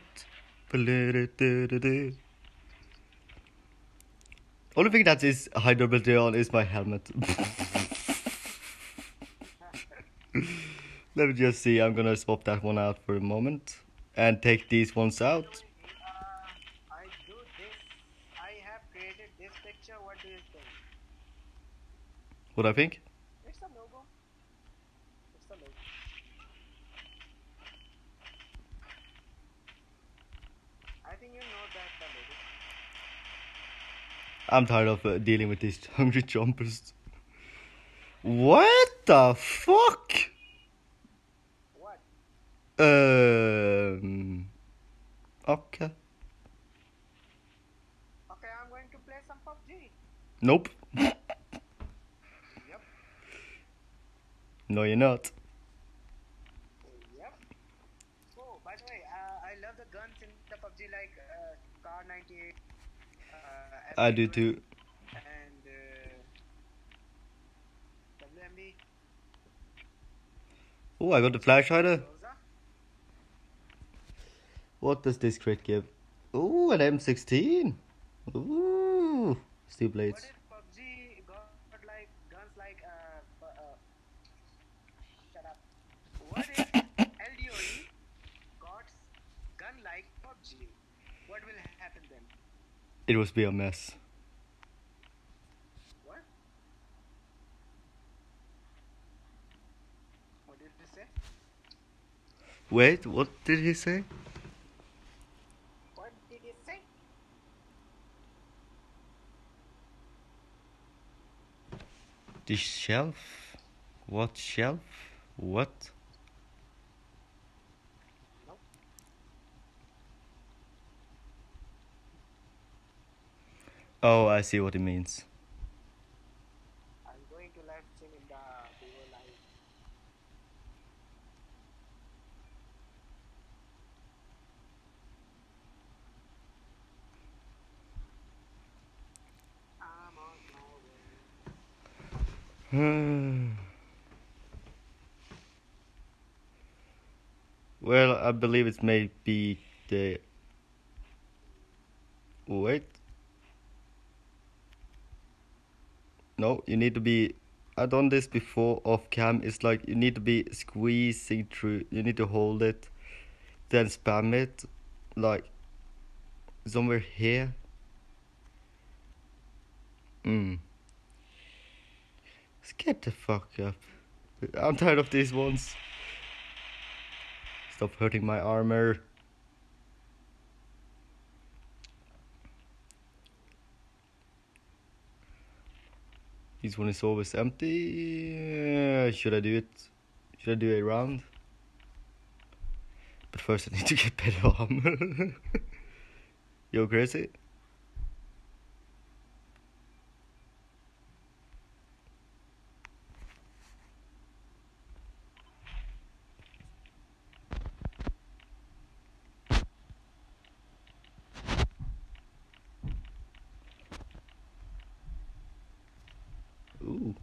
Only thing that is high durability on is my helmet. Let me just see. I'm gonna swap that one out for a moment and take these ones By the out. way, I do this. I have created this picture. What do you think? What I think? It's a logo. It's a logo. I think you know that the logo. I'm tired of dealing with these hungry jumpers. What the fuck? What? Okay. Okay, I'm going to play some PUBG. Nope. Yep. No, you're not. Yep. Oh, by the way, I love the guns in the PUBG like Car 98, I do SK12, too. and WMB. Oh, I got the flash hider. Rosa. What does this crate give? Ooh, an M16. Ooh, steel What blades. if PUBG got like guns like shut up. What if Ldoe got gun like PUBG? What will happen then? It was be a mess. What? What did you say? Wait, what did he say? What did you say? The shelf? What shelf? What? No. Oh, I see what it means. I'm going to live stream in the Duo live. I'm on my way. Well, I believe it's maybe the. Wait. No, you need to be. I've done this before off cam. It's like you need to be squeezing through. You need to hold it, then spam it, like somewhere here. Let's get the fuck up. I'm tired of these ones. Stop hurting my armor. This one is always empty. Should I do it? Should I do a round? But first I need to get better armor. Yo, crazy? Ooh.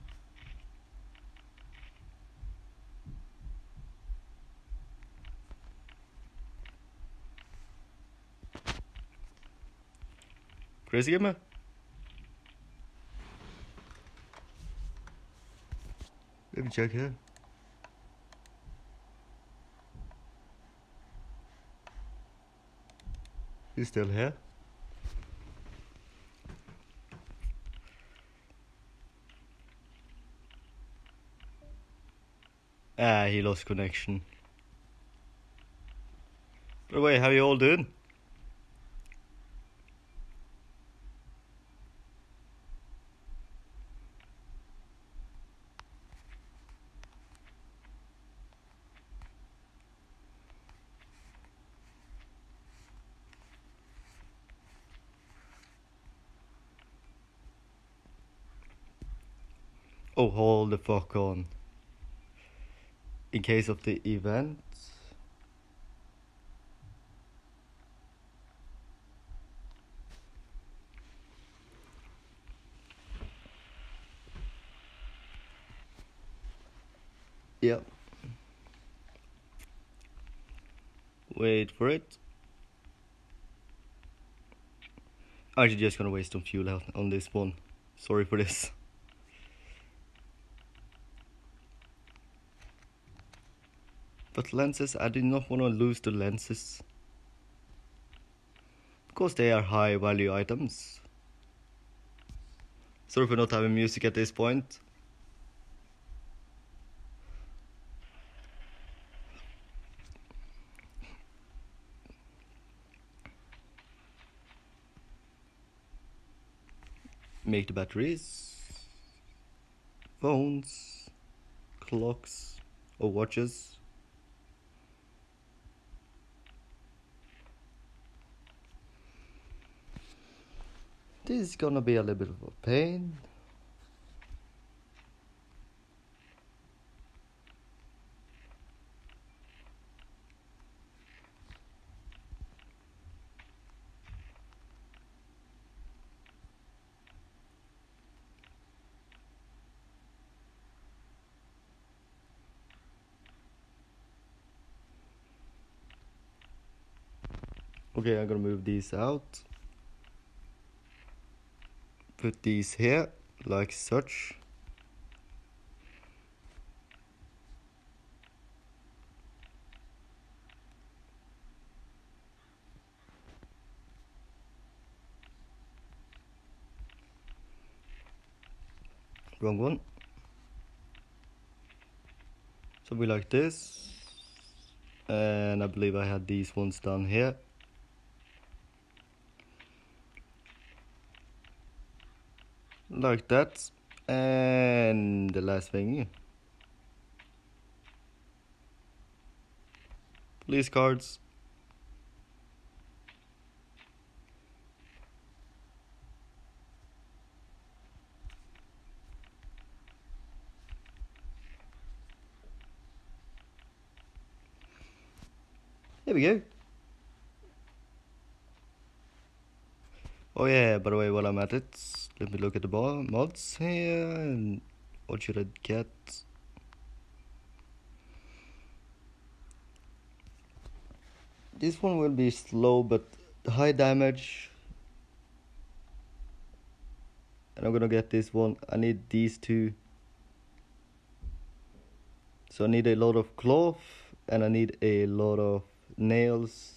Crazy gamer? Let me check here. He's still here. Ah, he lost connection. By the way, how you all doing? Oh, hold the fuck on. In case of the event. Yep. Wait for it. I'm actually just gonna waste some fuel out on this one. Sorry for this. But lenses, I do not want to lose the lenses. Because they are high value items. Sorry for not having music at this point. Make the batteries. Phones. Clocks. Or watches. This is gonna be a little bit of a pain. Okay, I'm gonna move these out. Put these here, like such. Wrong one. So we like this. And I believe I had these ones down here. Like that. And the last thing. Police cards. There we go. Oh yeah, by the way, while I'm at it, let me look at the mods here. And what should I get? This one will be slow but high damage. And I'm gonna get this one. I need these two. So I need a lot of cloth and I need a lot of nails.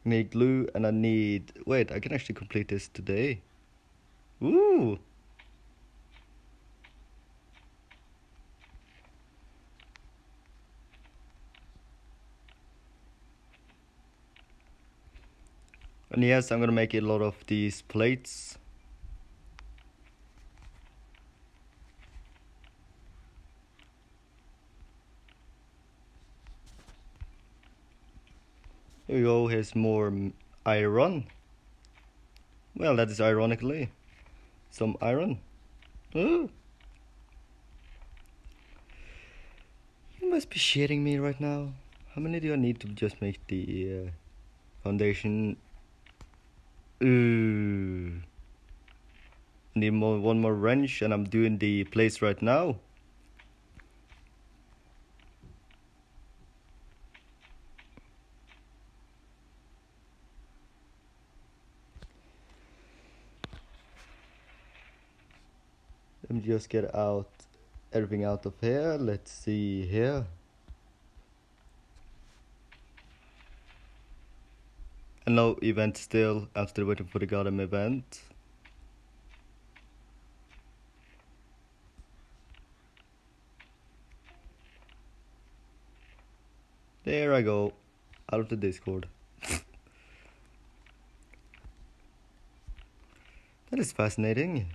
I need glue and I need... Wait, I can actually complete this today. Ooh! And yes, I'm gonna make a lot of these plates. Here we go, here's more iron. Well, that is ironically some iron. Ooh. You must be shitting me right now. How many do I need to just make the foundation? Ooh. Need one more wrench, and I'm doing the place right now. Let me just get everything out of here. Let's see here. And no event still. I'm still waiting for the goddamn event. There I go. Out of the Discord. That is fascinating.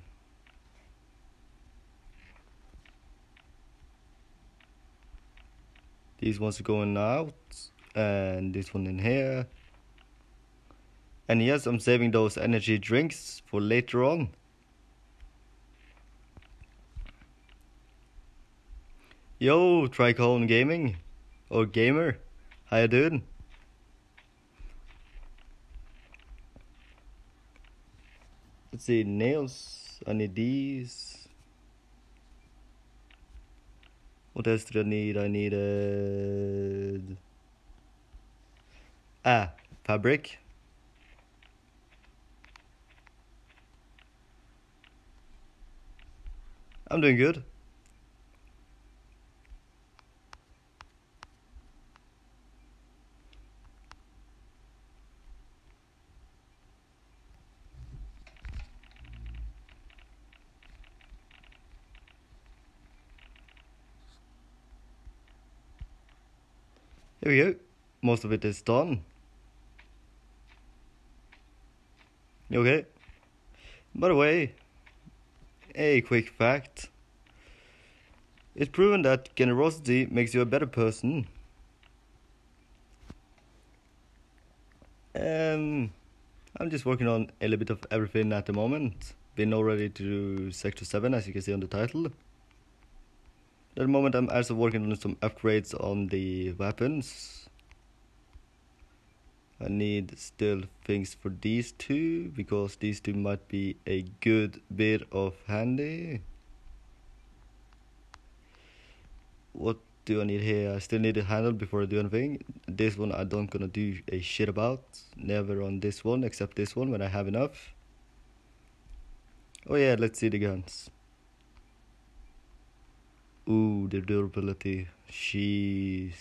These ones are going out. And this one in here. And yes, I'm saving those energy drinks for later on. Yo, Tricone Gaming. Or Gamer. How you doing? Let's see, nails. I need these. What else did I need? I needed... fabric. I'm doing good. Here we go. Most of it is done. Okay. By the way, a quick fact. It's proven that generosity makes you a better person. I'm just working on a little bit of everything at the moment. Been already to Sector 7, as you can see on the title. At the moment I'm also working on some upgrades on the weapons. I need still things for these two, because these two might be a good bit of handy. What do I need here? I still need a handle before I do anything. This one I don't gonna do a shit about. Never on this one, except this one when I have enough. Oh yeah, let's see the guns. Ooh, the durability. Jeez.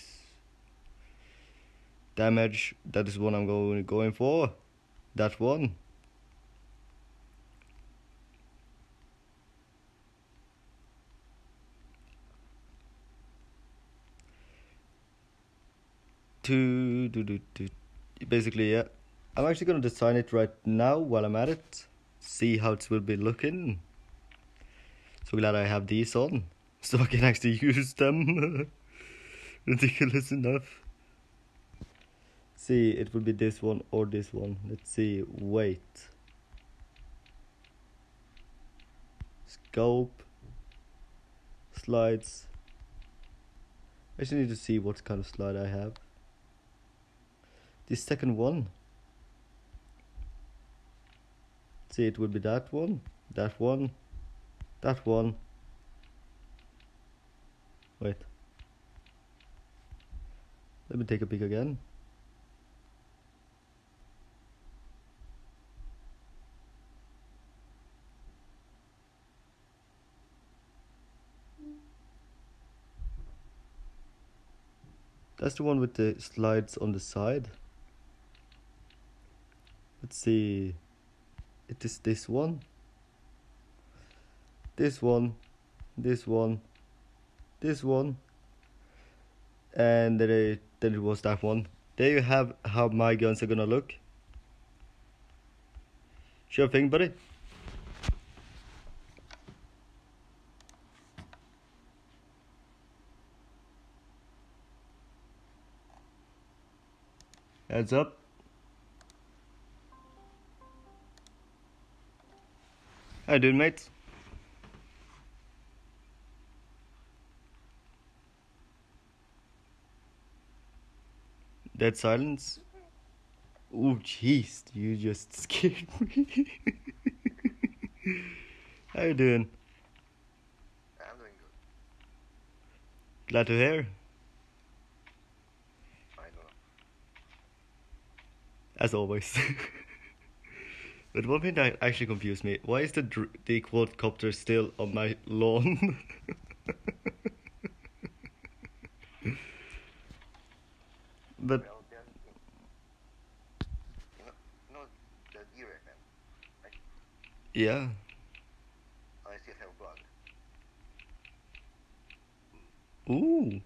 Damage, that is what I'm going for. That one. Basically, yeah. I'm actually gonna design it right now while I'm at it. See how it will be looking. So glad I have these on, so I can actually use them. Ridiculous enough. See, it will be this one or this one. Let's see. Wait. Scope. Slides. I actually need to see what kind of slide I have. This second one. See, it will be that one, that one, that one. Wait. Let me take a peek again. That's the one with the slides on the side. Let's see. It is this one. This one. This one. This one. And then it was that one. There you have how my guns are gonna look. Sure thing, buddy. Heads up. How you doing, mate? Dead silence. Oh, jeez, you just scared me. How you doing? I'm doing good. Glad to hear. I don't know. As always. But one thing that actually confused me: why is the quadcopter still on my lawn? But Well, then, you know the deer event, right? yeah. I still have blood. Ooh.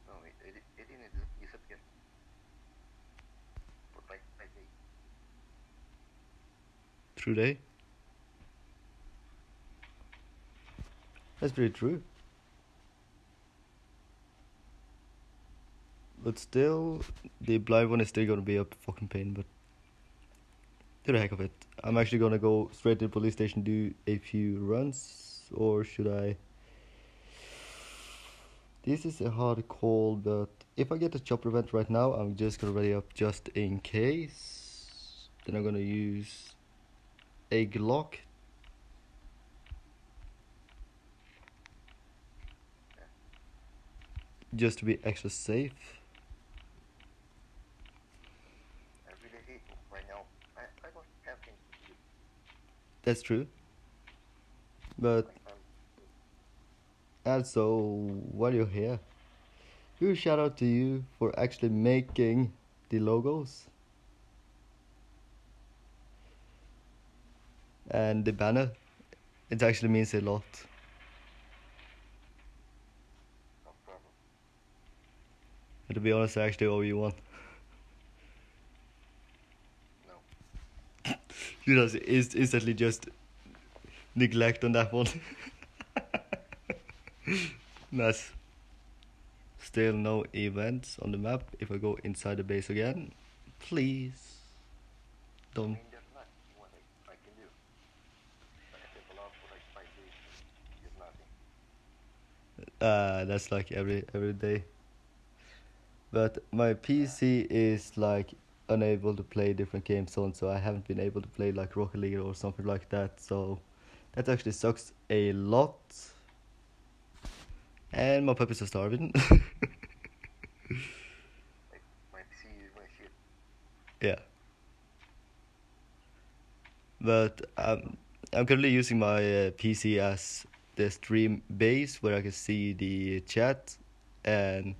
No, it didn't disappear for like 5 days. True day. That's pretty true. But still, the blind one is still gonna be a fucking pain. But to the heck of it, I'm actually gonna go straight to the police station, do a few runs, or should I? This is a hard call, but if I get a chopper event right now, I'm just gonna ready up just in case. Then I'm gonna use a Glock. Just to be extra safe. I really hate right now. I don't have things to do. That's true. But Like, also, while you're here, huge shout out to you for actually making the logos and the banner. It actually means a lot. no problem. And to be honest, I actually owe you one. No. You know, instantly just neglect on that one. Nice. Still no events on the map. If I go inside the base again, please I don't. mean, there's nothing what I can do. I have allowed for like 5 days. There's nothing. That's like every day. But my PC is like unable to play different games on, so I haven't been able to play like Rocket League or something like that. So that actually sucks a lot. And my puppies are starving. Like, my PC is my shit. Yeah. But I'm currently using my PC as the stream base where I can see the chat and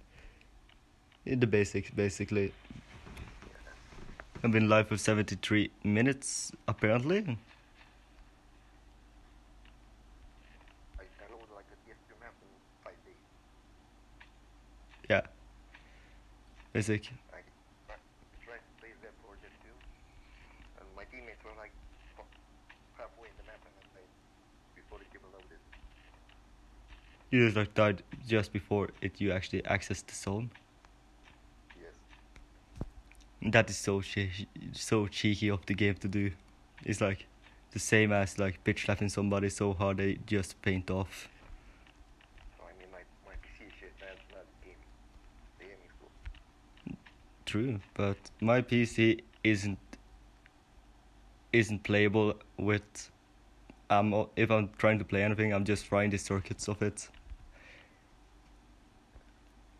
the basics basically. I've been live for 73 minutes apparently. I downloaded like a PS2 map in 5 days. Yeah. Basic. I tried to play that for just 2, and my teammates were like halfway in the map and then they before it came loaded. You just like died just before you actually accessed the zone. Yes. That is so cheeky of the game to do. It's like the same as like bitch slapping somebody so hard they just paint off. So I mean, my PC is shit. That's not the game. The game is cool. True, but my PC isn't playable with. If I'm trying to play anything, I'm just frying the circuits of it.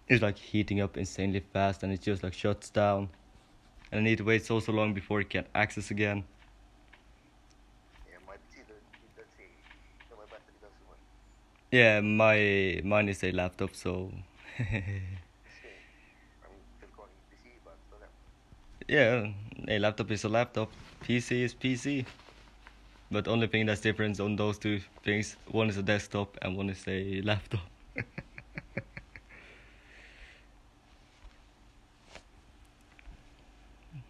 It's like heating up insanely fast, and it just like shuts down, and I need to wait so long before it can access again. Yeah, my PC does say so my battery doesn't work. Yeah, mine is a laptop, so Same. I'm still calling it PC, but so that. yeah, a laptop is a laptop. PC is PC. But only thing that's different on those two things, one is a desktop and one is a laptop.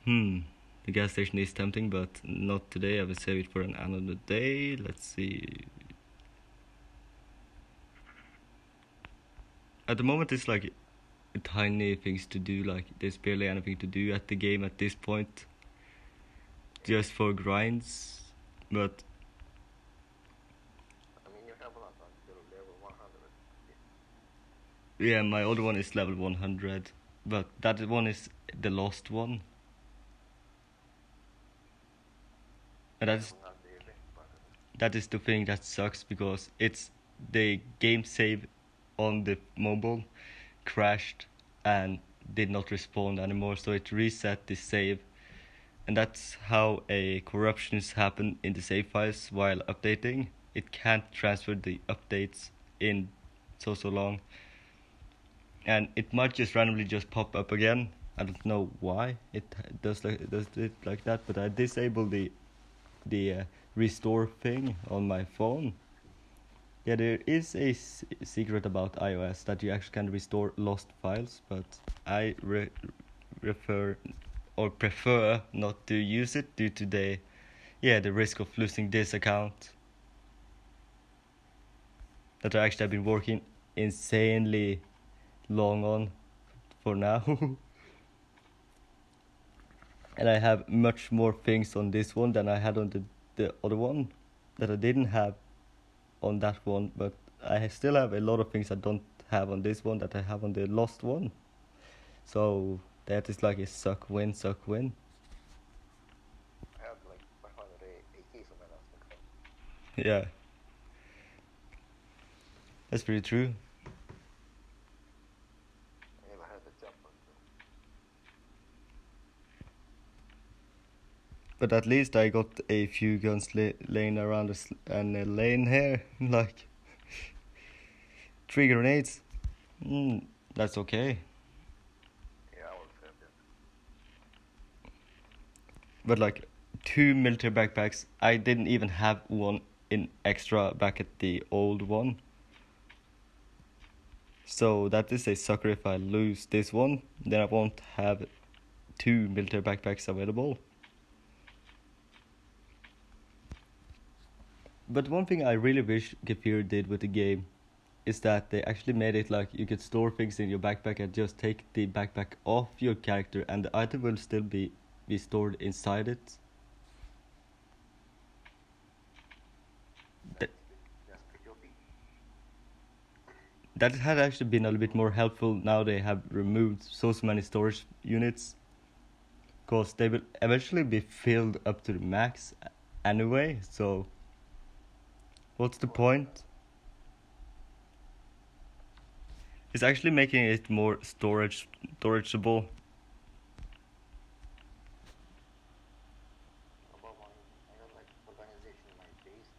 The gas station is tempting, but not today. I will save it for another day. Let's see. At the moment, it's like tiny things to do. Like there's barely anything to do at the game at this point, just for grinds. But I mean, you have a lot until level 100. yeah, my other one is level 100, but that one is the lost one, and Not really, but that is the thing that sucks because it's the game save on the mobile crashed and did not respawn anymore, so it reset the save, and that's how a corruptions happen in the save files while updating. It can't transfer the updates in so long, and it might just randomly just pop up again. I don't know why it does it like that, but I disabled the restore thing on my phone. Yeah, there is a secret about iOS that you actually can restore lost files, but I refer or prefer not to use it due to the risk of losing this account that I actually have been working insanely long on for now. And I have much more things on this one than I had on the other one that I didn't have on that one, but I still have a lot of things I don't have on this one that I have on the lost one. So that is like a suck win. I have like 500 AKs on my last account. Yeah, that's pretty true. I never had a jumper, so But at least I got a few guns laying around and a lane here, like 3 grenades. That's okay. yeah, I will have that. But like 2 military backpacks, I didn't even have one in extra back at the old one. So that is a sucker. If I lose this one, then I won't have 2 military backpacks available. But one thing I really wish Gefir did with the game is that they actually made it like you could store things in your backpack and just take the backpack off your character and the item will still be stored inside it. That, That's pretty OP. that had actually been a little bit more helpful now they have removed so many storage units, because they will eventually be filled up to the max anyway, so what's the point? It's actually making it more storageable. About one, I got like organization in my base.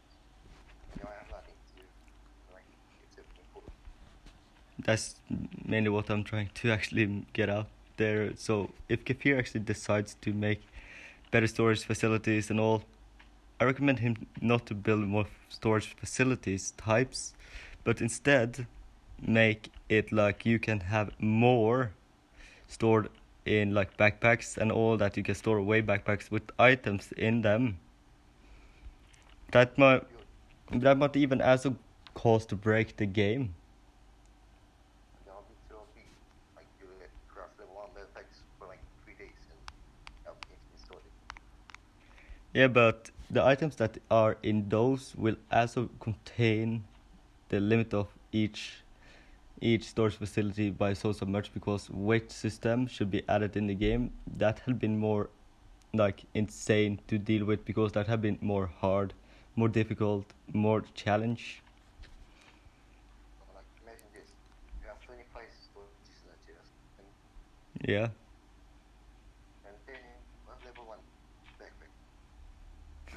You know, I have nothing to do, like, except for food. That's mainly what I'm trying to actually get out there. So if Kefir actually decides to make better storage facilities and all, I recommend him not to build more storage facilities types, but instead make it like you can have more stored in like backpacks and all, that you can store away backpacks with items in them. That might even also cause to break the game. That'll be too OP. Like, you let craft level 1 backpacks for like 3 days and have infinite storage. Yeah, but the items that are in those will also contain the limit of each storage facility by so much, because weight system should be added in the game. That had been more like insane to deal with, because that had been more hard, more difficult, more challenge. Like, imagine this. You have 25 storages in a chest, Yeah. and then one level 1 backpack.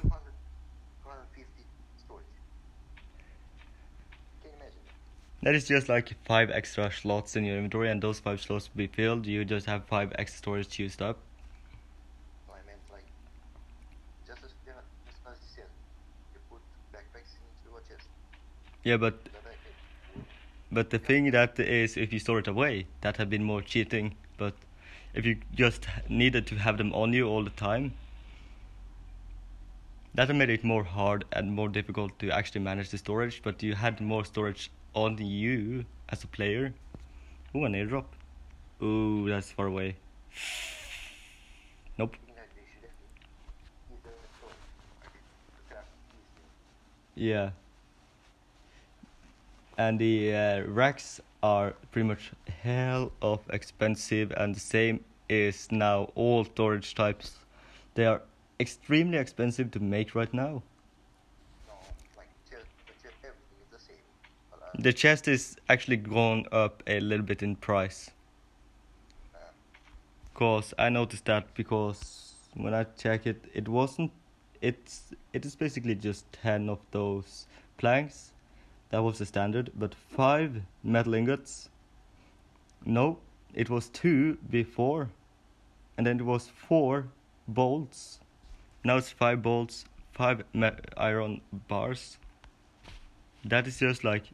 200, 250 storage. Can you imagine that? That is just like 5 extra slots in your inventory, and those 5 slots will be filled. You just have 5 extra storage used up. No, I meant like, just as you said, you put backpacks into a chest. Yeah, but The backpack. the thing that is, if you store it away, that had been more cheating. But if you just needed to have them on you all the time, that made it more hard and more difficult to actually manage the storage. But you had more storage on you as a player. Ooh, an airdrop. Ooh, that's far away. Nope. You know, they should have used the stone. I think to craft easier. Yeah. And the racks are pretty much hell of expensive, and the same is now all storage types. They are extremely expensive to make right now. No, like the chest, everything is the same. But, The chest is actually gone up a little bit in price. Cause I noticed that because when I check it, it wasn't. It is basically just 10 of those planks. That was the standard, but 5 metal ingots. No, it was 2 before, and then it was 4 bolts. Now it's 5 bolts, 5 iron bars. That is just like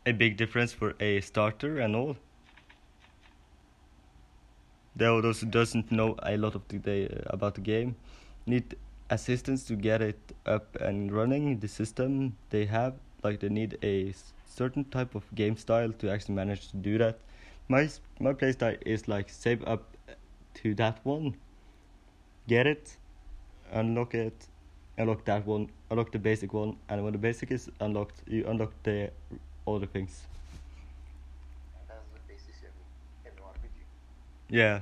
a big difference for a starter and all. Those who doesn't know a lot of about the game need assistance to get it up and running. The system they have, like they need a certain type of game style to actually manage to do that. My playstyle is like save up to that one, get it, unlock that one, unlock the basic one, and when the basic is unlocked, you unlock the other things. that's the basis in RPG. Yeah.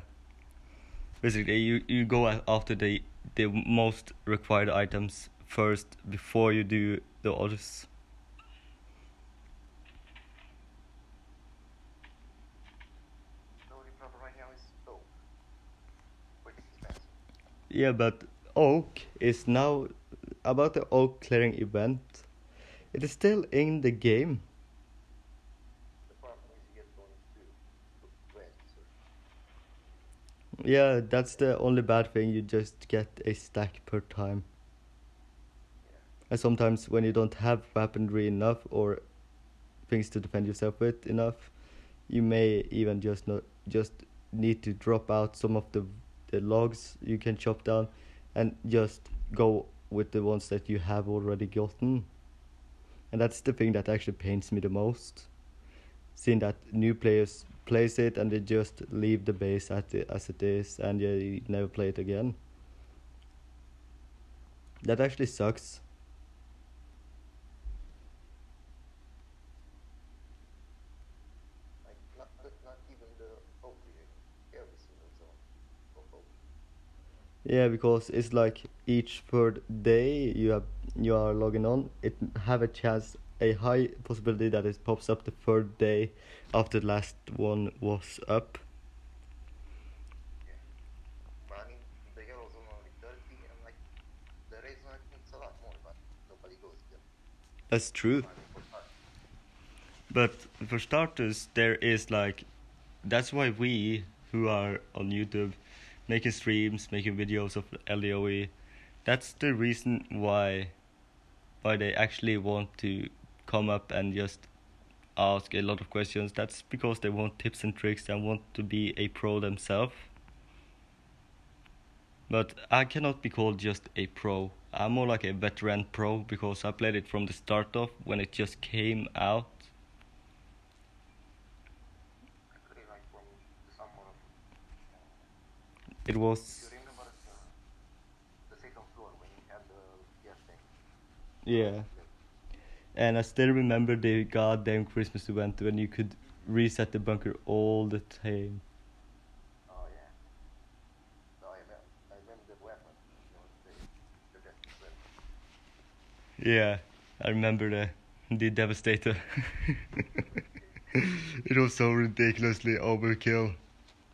Basically, you go after the most required items first before you do the others. The only problem right now is oak, which is expensive. Yeah, but Oak is now about the Oak clearing event. It is still in the game. The problem is you get bonus to red. So Yeah, that's the only bad thing. You just get a stack per time. yeah, And sometimes when you don't have weaponry enough or things to defend yourself with enough, you may even just need to drop out some of the logs you can chop down and just go with the ones that you have already gotten. And that's the thing that actually pains me the most. Seeing that new players plays it and they just leave the base as it is and you never play it again. That actually sucks. like not even the oak here. Every single zone of oak. Yeah, because it's like each third day you are logging on, it have a high possibility that it pops up the third day after the last one was up. Yeah, but I mean the yellow zone only 30, and like the red zone I think it's a lot more, but nobody goes there. That's true. I mean for fun. But for starters, there is like that's why we who are on YouTube making streams, making videos of Ldoe, that's the reason why they actually want to come up and just ask a lot of questions. That's because they want tips and tricks and want to be a pro themselves. But I cannot be called just a pro. I'm more like a veteran pro because I played it from the start off when it just came out. Actually, like from the summer of It you was remember the second floor when you had the gas tank. yeah. And I still remember the goddamn Christmas event when you could reset the bunker all the time. Oh yeah. No, I remember the weapon. You know, the best weapon. Yeah, I remember the Devastator. It was so ridiculously overkill,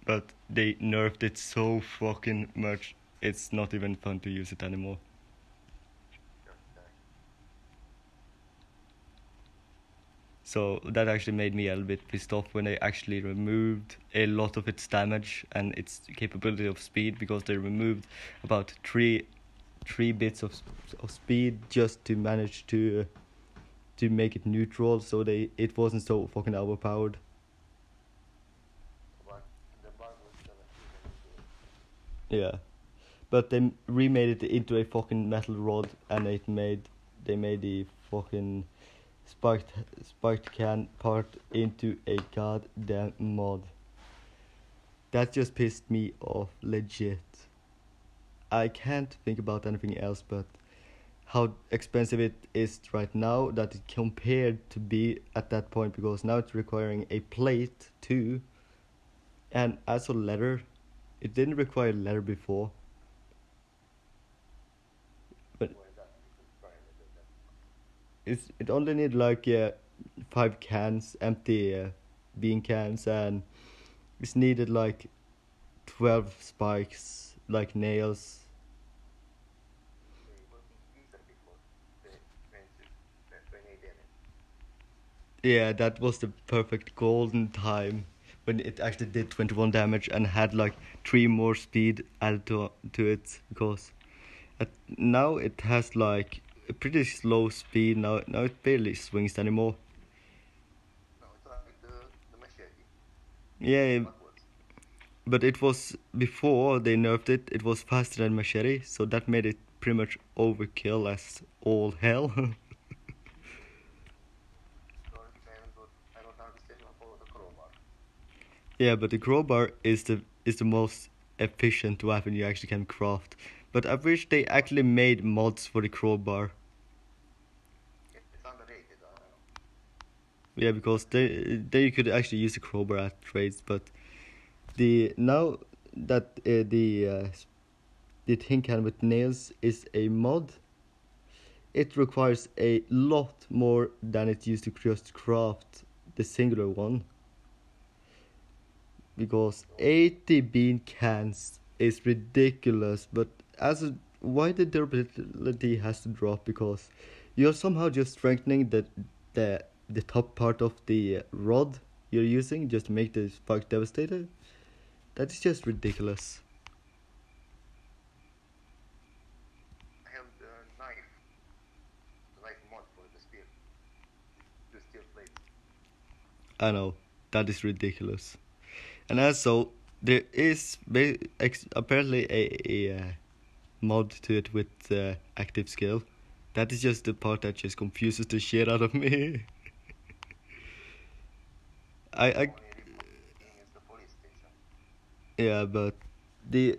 but they nerfed it so fucking much. It's not even fun to use it anymore. Just So that actually made me a little bit pissed off when they actually removed a lot of its damage and its capability of speed, because they removed about three bits of speed just to manage to make it neutral, so it wasn't so fucking overpowered. but the bug was still even into it. Yeah, but they remade it into a fucking metal rod, and they made the fucking spiked can part into a goddamn mod. that just pissed me off legit. I can't think about anything else but how expensive it is right now that it compared to be at that point, because now it's requiring a plate too, and also leather. It didn't require leather before, but Why that? Because Brian did that. it only need like 5 cans, empty bean cans, and it's needed like 12 spikes, like nails. They will be decent before the expensive 28 damage. Yeah, that was the perfect golden time when it actually did 21 damage and had like 3 more speed added to it, because now it has like a pretty slow speed. Now it barely swings anymore. No, it's like the machete Yeah, backwards. but it was before they nerfed it. It was faster than machete, so that made it pretty much overkill as all hell. Don't understand, but I don't understand about the crowbar. Yeah, but the crowbar is the most efficient weapon you actually can craft. But I wish they actually made mods for the crowbar. It's underrated, I don't know. Yeah, because they you could actually use the crowbar at trades, but the now that the tin can with nails is a mod, it requires a lot more than it used to just craft the singular one. Because 80 bean cans is ridiculous, but why the durability has to drop? Because you're somehow just strengthening the top part of the rod you're using just to make the spark devastator. That is just ridiculous. I have the knife mod for the spear. The steel plates. I know, that is ridiculous. And also there is apparently a mod to it with active skill. That is just the part that just confuses the shit out of me. I Only thing is the police station. Yeah, but the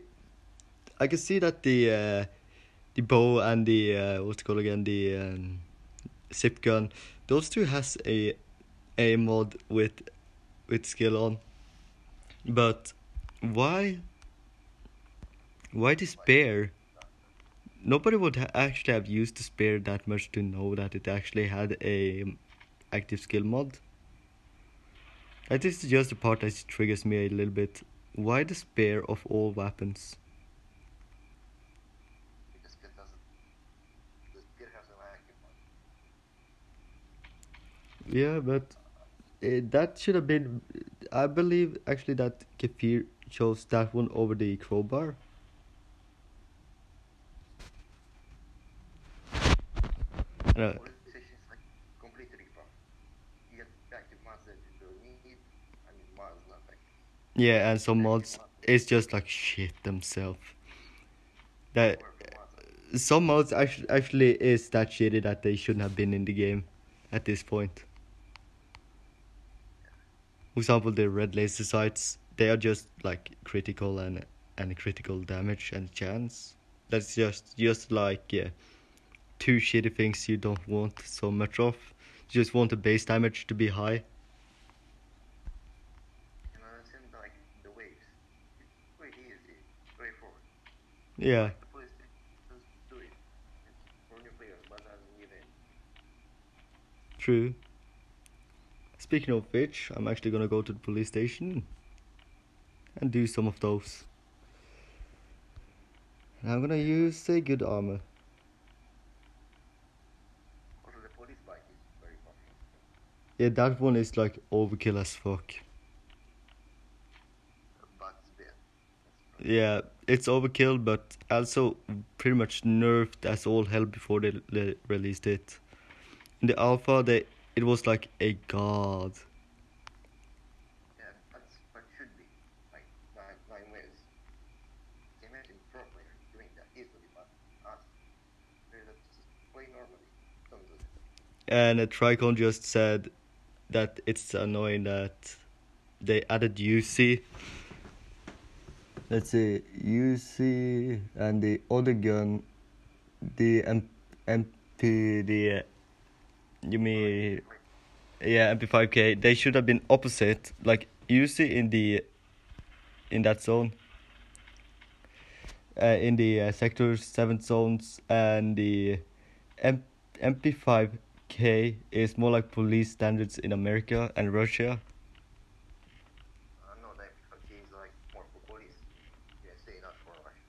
I can see that the bow and the what's it called again, the zip gun, those two has a mod with skill on. But why why the Like, spear? Nobody would actually have used the spear that much to know that it actually had a active skill mod. That is just the part that triggers me a little bit. Why the spear of all weapons? because it doesn't. The spear has an active mod. Yeah, but that should have been. I believe actually that Kefir chose that one over the crowbar. Uh, Police station is like complete ripoff. You get active mods that you don't need, and mods not active. yeah, and some Active mods mods, it's just like shit themselves. That powerful mods. some mods actually is that shitty that they shouldn't have been in the game at this point. For example, the red laser sights, they are just like critical and critical damage and chance. That's just like two shitty things you don't want so much of. You just want the base damage to be high. And I understand like the waves. It's pretty easy, straightforward. Yeah, Like the police station, just do it. It's for new players, but doesn't give in. true. Speaking of which, I'm actually gonna go to the police station and do some of those. And I'm gonna use a good armor. Also, the police bike is very popular. Yeah, that one is like overkill as fuck. But it's bad. Yeah, it's overkill, but also pretty much nerfed as all hell before they released it. In the alpha, it was like a god. Yeah, that's what it should be. Like nine ways. Can imagine pro player doing that easily, but us, they just play normally. Don't do that. And Tricon just said that it's annoying that they added UC let's see, UC and the other gun, the MP, you mean, yeah, MP5K, they should have been opposite. Like UC in that zone, in the sector 7 zones, and the M- MP5K is more like police standards in America and Russia. No, the MP5K is like more for police in USA, not for Russia.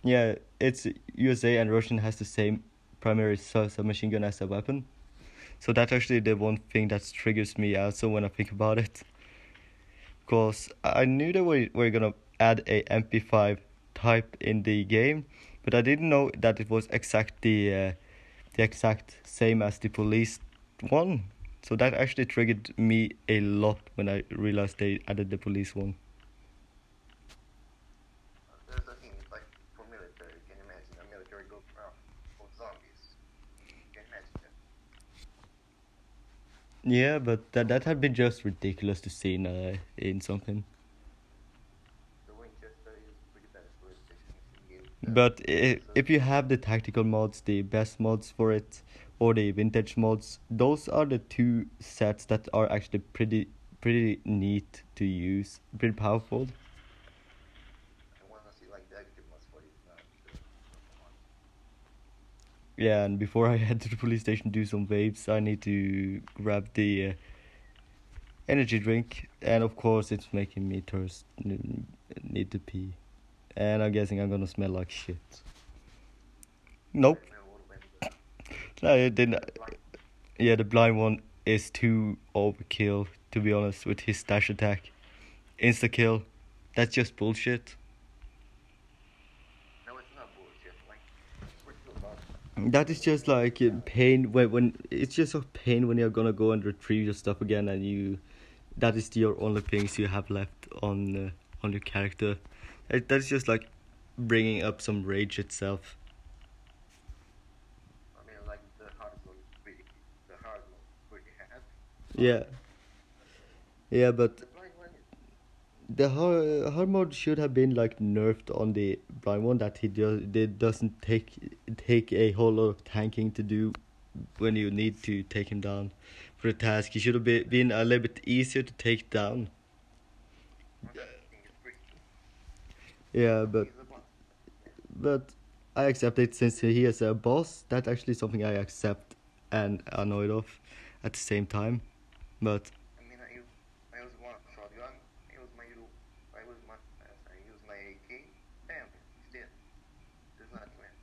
Yeah, it's USA and Russian has the same primary submachine gun as a weapon. So that's actually the one thing that triggers me also when I think about it. Because I knew they were gonna add a MP5 type in the game, but I didn't know that it was the exact same as the police one. So that actually triggered me a lot when I realized they added the police one. There's a thing, it's like for military, you can imagine a military group of zombies. You can imagine that. Yeah, but that had been just ridiculous to see in something. The Winchester is pretty bad at police station in game. But if you have the tactical mods, the best mods for it, or the vintage mods, those are the two sets that are actually pretty neat to use, pretty powerful. I want to see like the active mods for it, not the normal ones. Yeah, and before I head to the police station do some waves, I need to grab the energy drink, and of course it's making me thirst, need to pee, and I'm guessing I'm gonna smell like shit. Nope, I remember when the no, it didn't. blind, Yeah, the blind one is too overkill, to be honest, with his dash attack. Insta kill. That's just bullshit. no, it's not bullshit. Like, pretty good about That is just like pain when it's just a pain when you're gonna go and retrieve your stuff again and that is your only things you have left on your character. That's just like bringing up some rage itself. I mean, like the hard mode is pretty, the hard mode is pretty hard. Yeah, yeah, but The blind one is the hard mode should have been like nerfed on the blind one that it doesn't take a whole lot of tanking to do when you need to take him down for a task. He should have been a little bit easier to take down. that thing is pretty cool. Yeah, He's a boss. but I accept it since he is a boss. That's actually something I accept and annoyed of at the same time. But I mean, I use one shotgun. I use my AK. Bam, he's dead. There's nothing left.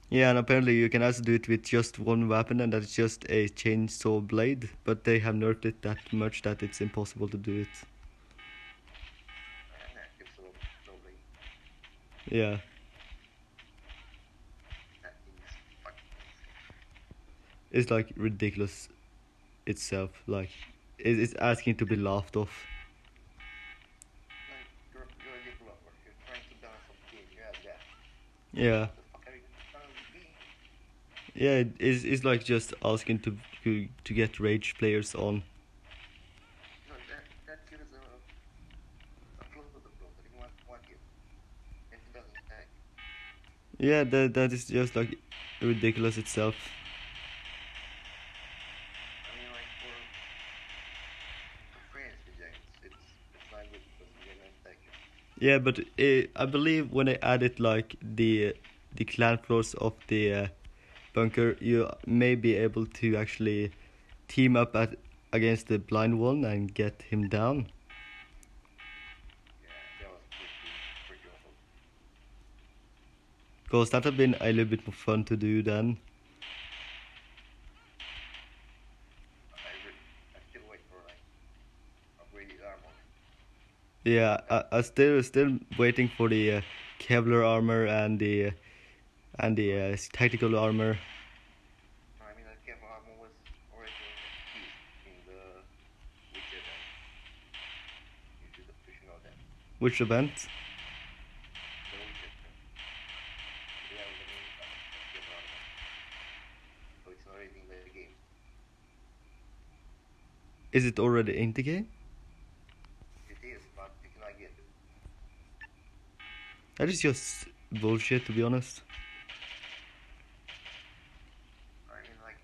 yeah, and apparently you can also do it with just one weapon, and that's just a chainsaw blade. But they have nerfed it that much that it's impossible to do it. An active so blade. Yeah, That thing is fucking insane. it's like ridiculous itself. Like it's asking to be laughed off. Like, you're a developer. You're trying to balance some game. You have that. Yeah, What the fuck are you trying to be? yeah, it's like just asking to get rage players on. No, that kid is a floater floater in one hit. And he doesn't attack. Yeah, that is just like ridiculous itself. I mean, like, for friends with giants, it's not good because you're gonna attack you. Yeah, but I believe when they added like the clan floors of the bunker, you may be able to actually team up against the blind one and get him down. Yeah, that was pretty awful. Because that would have been a little bit more fun to do then. I still wait for like upgraded armor. Yeah, I still waiting for the Kevlar armor and the tactical armor. I mean, like, Kevlar armor was already used in the Witch event. You should know that. Which event? The Witch event. Yeah, with the main Kevlar armor. So it's already in the game. Is it already in the game? It is, but you cannot get it. That is just bullshit, to be honest. I mean, like,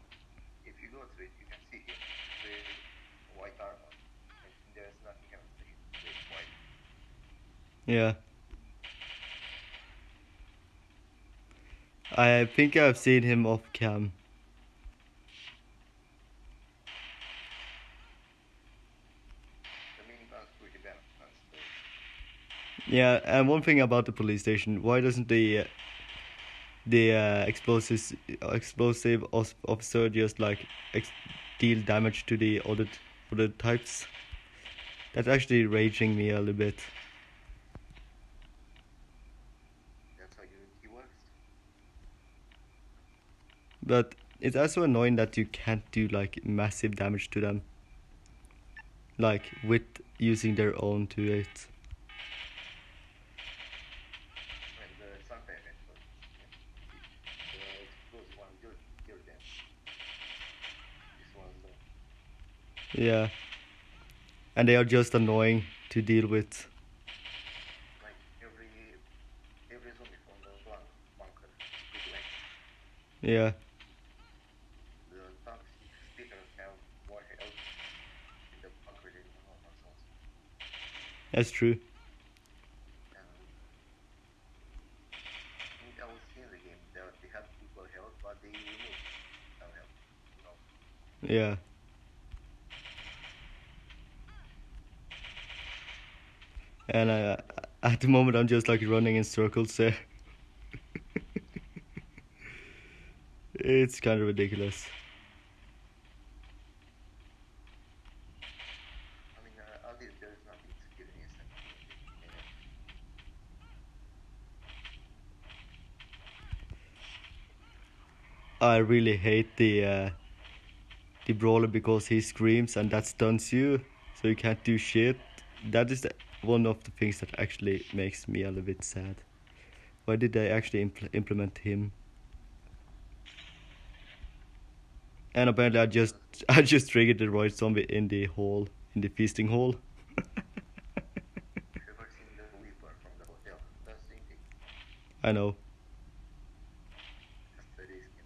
if you go through it, you can see him with white armor, and there's nothing else that is white. Yeah. I think I've seen him off cam. The minigun's pretty balanced, though. Yeah, and one thing about the police station, why doesn't the explosive officer just like deal damage to the other types? That's actually raging me a little bit. That's how he works. But it's also annoying that you can't do like massive damage to them, like with using their own to it. When the sunfire method, the explosive one killed them. This one's the Yeah, and they are just annoying to deal with. like every zombie from the bunker is pretty lengthy. Yeah, The toxic speakers have more health in the bunker than the normal zones. that's true. And I was seeing the game that they had equal health, but they removed some health. You know, Yeah. And at the moment, I'm just like running in circles there. It's kind of ridiculous. I mean, at least there is nothing to kill instant. I really hate the brawler because he screams and that stuns you, so you can't do shit. That is one of the things that actually makes me a little bit sad. Why did they actually implement him? And apparently, I just triggered the right zombie in the hall, in the feasting hall. Have you ever seen the Weeper from the hotel? That's the same thing. I know, Just the skin.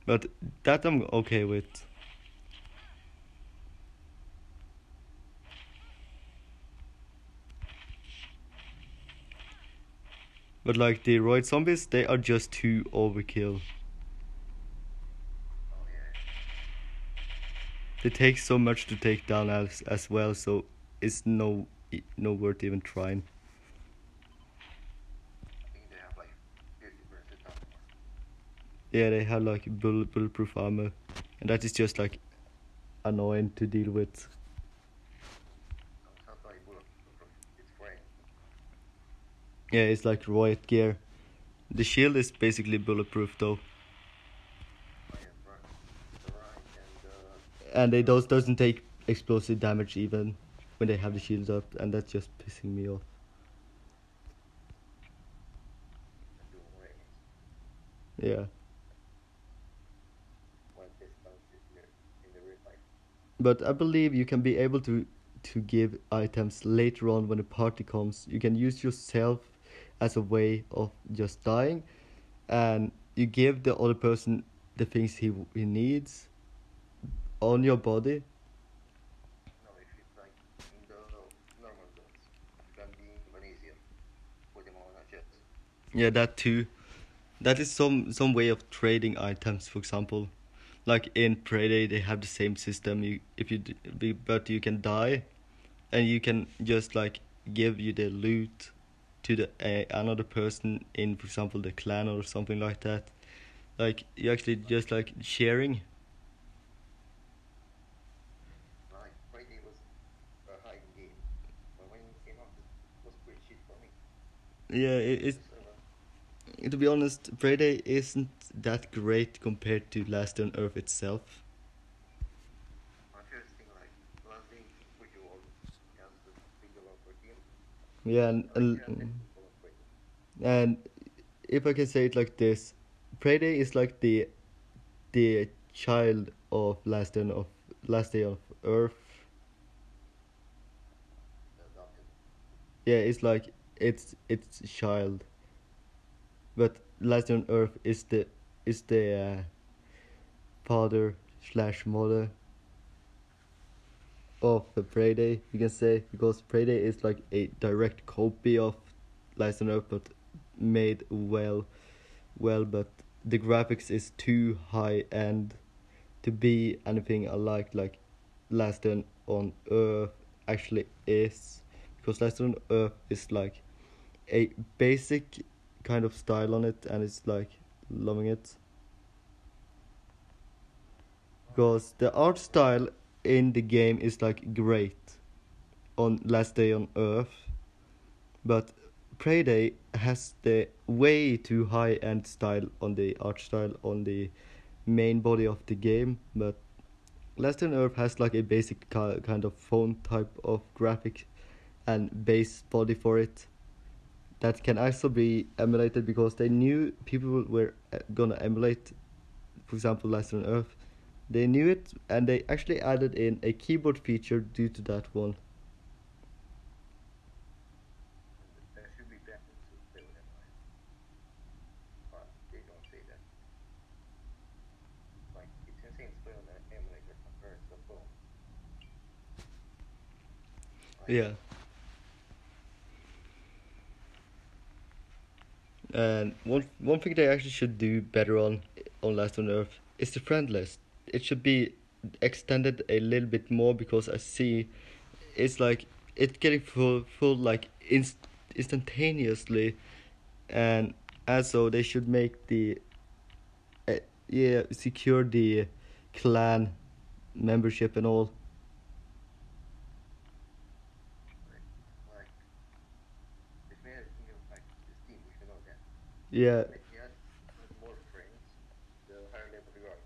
but that I'm okay with. But like the roid zombies, they are just too overkill. Oh yeah. They take so much to take down as well, so it's no worth even trying. I think they have like 50% armor. Yeah, they have like bulletproof armor, and that is just like annoying to deal with. No, it's not like bulletproof. It's frame. Yeah, it's like riot gear. The shield is basically bulletproof though, Oh yeah, the right and they doesn't take explosive damage even when they have the shields up, and that's just pissing me off. and doing rings. Yeah, When this comes in the real life. but I believe you can be able to give items later on when a party comes. You can use yourself as a way of just dying, and you give the other person the things he needs on your body. No, if it's like in the normal zones, it can be even easier. Put them on a chest. Yeah, that too. That is some way of trading items, for example. Like in Prey, they have the same system. But you can die, and you can just like give you the loot to the another person in, for example, the clan or something like that. Like you actually just like sharing. Like Friday was a hiding game, but when it came out, it was pretty shit for me. Yeah, it's So, to be honest, Prey isn't that great compared to Last on Earth itself. my first thing like last day is pretty old. It has the big developer team. Yeah, I like the technical of Friday. and if I can say it like this, Prey is like the child of Last Day of Earth. The adopted. Yeah, it's like its child. But Last Day on Earth is the father slash mother of the Prey, you can say, because Prey is like a direct copy of Last on Earth, but made well, but the graphics is too high end to be anything like Last on Earth actually is, because Last on Earth is like a basic kind of style on it, and it's like loving it because the art style in the game is like great on Last Day on Earth, but Prey has the way too high end style on the art style on the main body of the game, but Last Day on Earth has like a basic kind of phone type of graphic and base body for it that can also be emulated because they knew people were gonna emulate, for example, Last Day on Earth. They knew it and they actually added in a keyboard feature due to that one. And that should be better to play with emulator, but they don't say that. Like it's insane to play on an emulator compared to a phone. Like Yeah. And one thing they actually should do better on Last on Earth is the friend list. It should be extended a little bit more because I see it's like it's getting full like instantaneously, and also they should make the uh, yeah, secure the clan membership and all. like it's made it you know, like distinguish, you know that. Yeah. Like yes, with more friends, the higher level you are.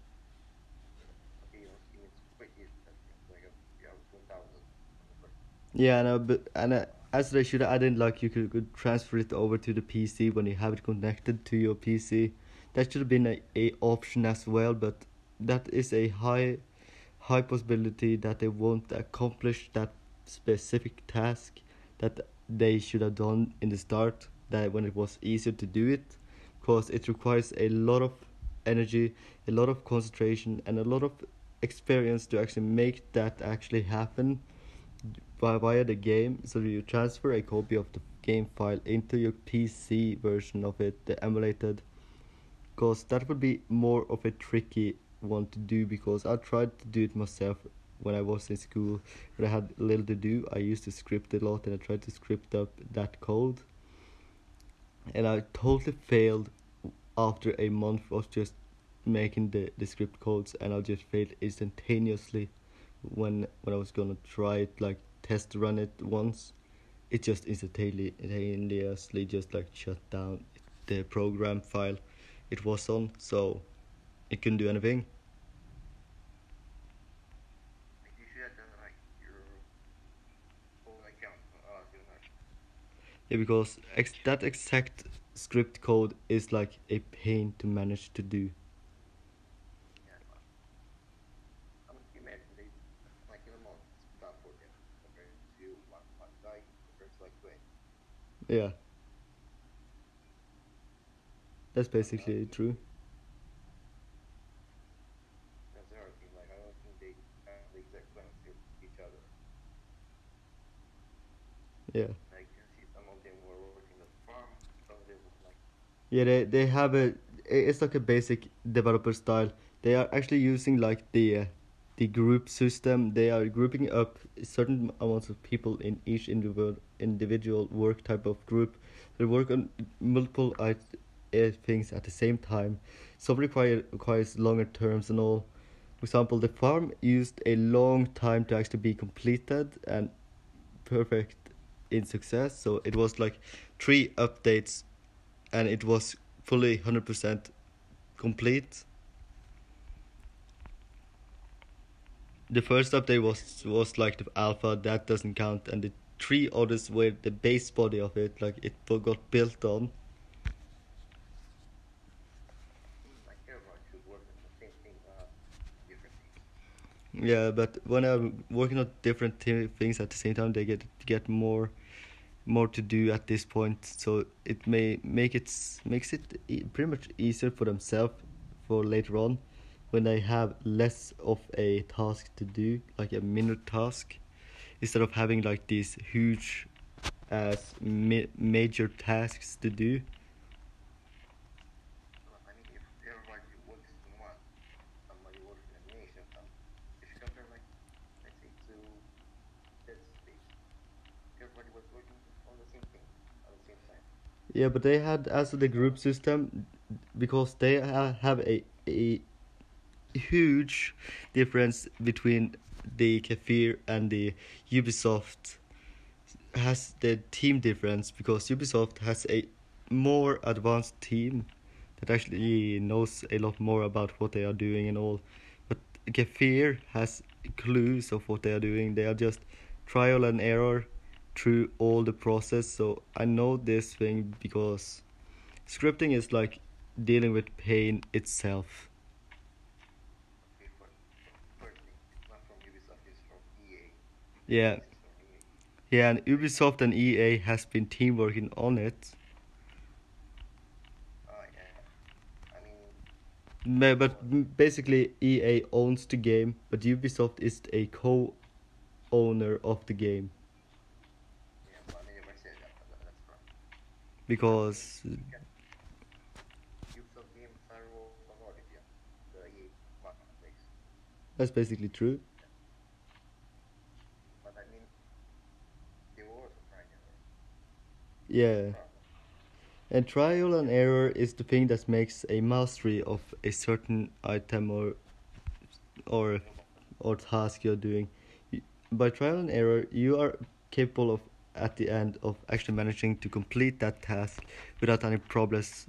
Okay, you know, it's quite easy that like you have 1,000 on the first. Yeah, no, but and as they should add in like you could transfer it over to the PC when you have it connected to your PC. That should have been a option as well, but that is a high possibility that they won't accomplish that specific task that they should have done in the start. That when it was easier to do it, because it requires a lot of energy, a lot of concentration, and a lot of experience to actually make that actually happen via the game. So you transfer a copy of the game file into your PC version of it, the emulated, because that would be more of a tricky one to do. Because I tried to do it myself when I was in school. When I had little to do, I used to script a lot, and I tried to script up that code, and I totally failed after a month of just making the script codes, and I just failed instantaneously when I was gonna try it, like test run it once. It just instantaneously just like shut down the program file it was on, so it couldn't do anything. Like you should have done like your own account on us, you know. Yeah, because that exact script code is like a pain to manage to do. Yeah, but I mean, imagine they like in a month it's done for them compared to one guy compared to like 20. Yeah, that's I basically think true. that's the other thing. Like I don't think they have the exact plans to each other. Yeah. Like you can see some of them were working at the farm, some of them were like Yeah, they have it's like a basic developer style. They are actually using like the group system. They are grouping up certain amounts of people in each individual work type of group. They work on multiple things at the same time. Some requires longer terms and all. For example, the farm used a long time to actually be completed and perfect in success. So it was like 3 updates and it was fully 100% complete. The first update was like the alpha, that doesn't count, and the 3 others were the base body of it, like it got built on. like everyone should work on the same thing, different things. Yeah, but when I'm working on different things at the same time, they get more to do at this point, so it makes it pretty much easier for themselves for later on when they have less of a task to do, like a minute task, instead of having like these huge as major tasks to do. I mean, if everybody works in one, somebody works in animation, if you compare, like, let's say, to Dead Space, everybody was working on the same thing at the same time. Yeah, but they had also the group system because they have a huge difference between the Kefir and the Ubisoft has the team difference because Ubisoft has a more advanced team that actually knows a lot more about what they are doing and all. But Kefir has clues of what they are doing. They are just trial and error through all the process. So I know this thing because scripting is like dealing with pain itself. Okay, first thing, it's not from Ubisoft, it's from EA. Yeah, This is from EA. yeah, and Ubisoft and EA has been team working on it. Yeah. I mean, But basically, EA owns the game, but Ubisoft is a co-owner of the game yeah, but I never said that, but that's correct. I mean, because you can Ubisoft games are open world, yeah. The EA marketplace. that's basically true. But I mean, they were also trying error. That's the Yeah, problem. and trial and error is the thing that makes a mastery of a certain item or or task you're doing. By trial and error, you are capable of at the end of actually managing to complete that task without any problems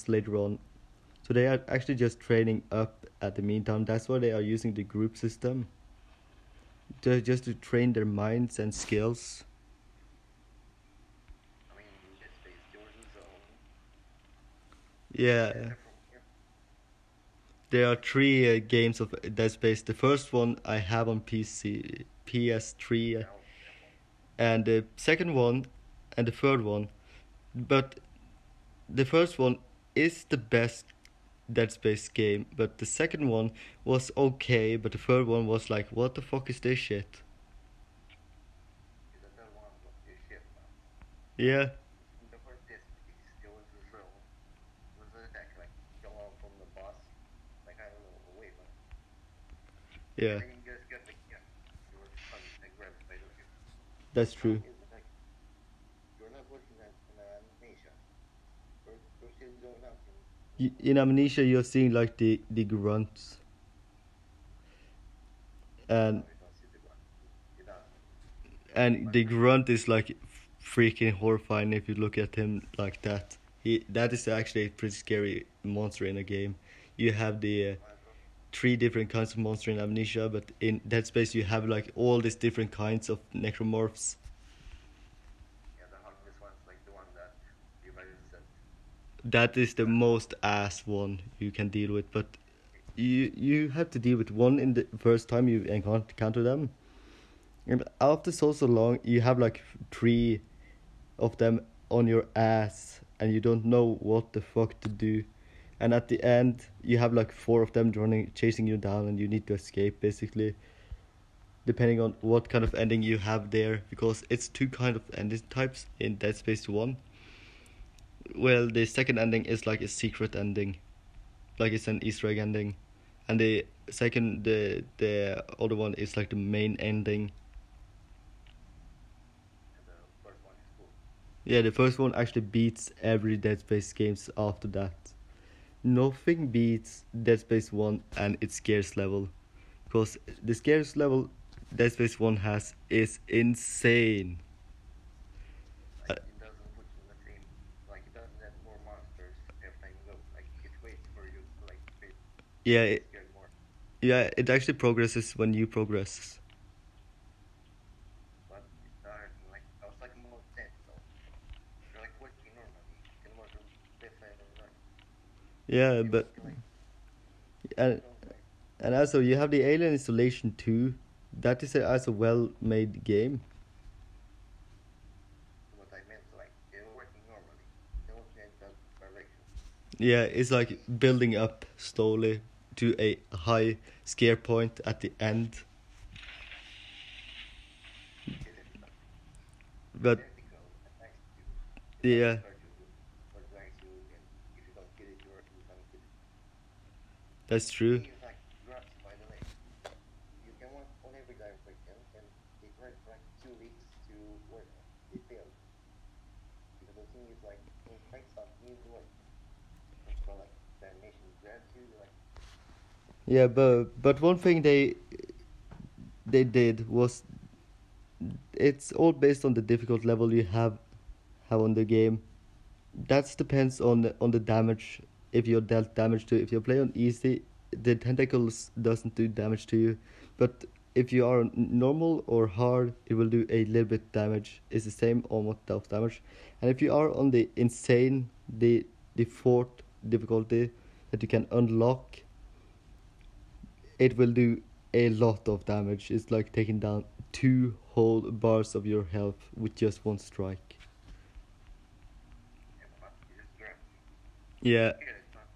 later on. So they are actually just training up at the meantime. That's why they are using the group system. Just to train their minds and skills. I mean, in Dead Space, there was a zone. Yeah, Enter from here. there are three games of Dead Space. The first one I have on PC, PS3, Yeah, oh, yeah, well, and the second one, and the third one. But the first one is the best Dead Space game, but the second one was okay, but the third one was like, what the fuck is this shit? the third one is shit, man. Yeah, In the first Dead Space, there was a zone. It was an attack, like, come out from the boss, like, I don't know, away, man. yeah, And then you just get the gun. You were stunned, like, grabbed by the hip. that's Now, true. it's like, you're not working in animation. You're still going out in In Amnesia, you're seeing like the grunts, no, and you don't see the gun. You don't. and But the grunt is like freaking horrifying if you look at him like that. That is actually a pretty scary monster in a game. You have the three different kinds of monster in Amnesia, but in Dead Space you have like all these different kinds of necromorphs. yeah, the hardest one's like the one that everybody said. That is the most ass one you can deal with, but you have to deal with one in the first time you encounter them. And after so long, you have like three of them on your ass, and you don't know what the fuck to do. And at the end, you have like four of them running, chasing you down, and you need to escape basically. Depending on what kind of ending you have there, because it's two kind of ending types in Dead Space 1. Well, the second ending is like a secret ending, like it's an Easter egg ending, and the other one is like the main ending. And the first one is cool. Yeah, the first one actually beats every Dead Space games after that. Nothing beats Dead Space 1 and its scares level, because the scares level Dead Space 1 has is insane. Like, it doesn't put you in the same, like, it doesn't add more monsters every time you go. Like, it waits for you to, like, Yeah, get scared more. yeah, it actually progresses when you progress. But it started, like, I was like more tense, though. You're, like, working normally. You can work left side and right. Yeah, You but work, like, and like, and also you have the Alien Isolation 2. That is also well made game. direction. Yeah, it's like building up slowly to a high scare point at the end. Isn't it But identical and nice to you? It's like yeah, a cartoon where trying to, and if you don't kill it, you don't kill it. that's The true. game is like grabs you by the leg. You can walk on every direction, and they tried for like 2 weeks to work on. They failed because the thing is like in fight stuff, you need to like what's called like the animation grabs you. You're like, Yeah, but one thing they did was it's all based on the difficult level you have on the game. That depends on the damage. If you're dealt damage to, if you play on easy, the tentacles doesn't do damage to you, but if you are on normal or hard, it will do a little bit damage. It's the same almost of damage, and if you are on the insane, the fourth difficulty that you can unlock, it will do a lot of damage. It's like taking down two whole bars of your health with just one strike. yeah, but it just grabs you. Yeah, Here it's not.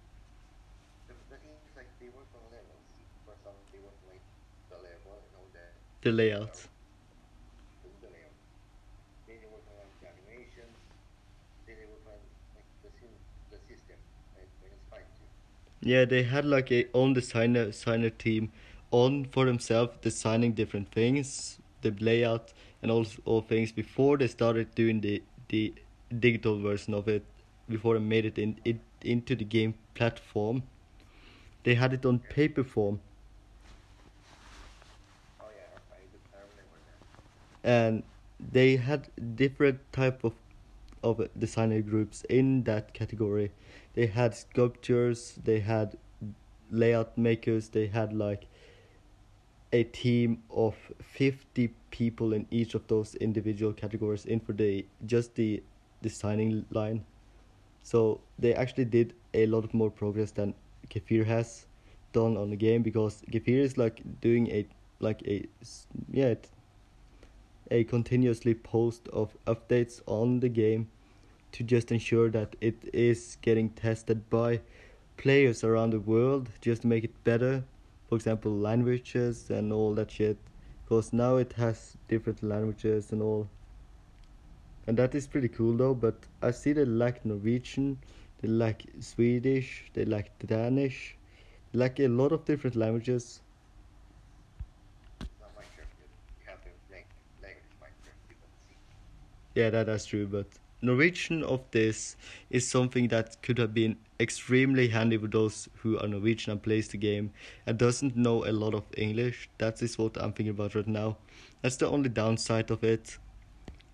The thing is like they work on levels. For some, they work like the level and all that. the Well, layout. the layout. Then they work on like the animations. Then they work on like the system, right? When it's fight too. Yeah, they had like a own designer team on for themselves designing different things, the layout and all things before they started doing the digital version of it, before they made it into the game platform. They had it on Yeah. paper form, Oh yeah, I remember that. and they had different type of designer groups in that category. They had sculptures, they had layout makers, they had like a team of 50 people in each of those individual categories in for the just the designing line. So they actually did a lot more progress than Kefir has done on the game, because Kefir is like doing a like a yeah a continuously post of updates on the game to just ensure that it is getting tested by players around the world just to make it better. For example, languages and all that shit. Because now it has different languages and all. And that is pretty cool though, but I see they lack Norwegian, they lack Swedish, they lack Danish, they lack a lot of different languages. It's not Minecraft yet. You have the language Minecraft. You can see. Yeah, that's true, but Norwegian of this is something that could have been extremely handy for those who are Norwegian and plays the game and doesn't know a lot of English. That is what I'm thinking about right now. That's the only downside of it,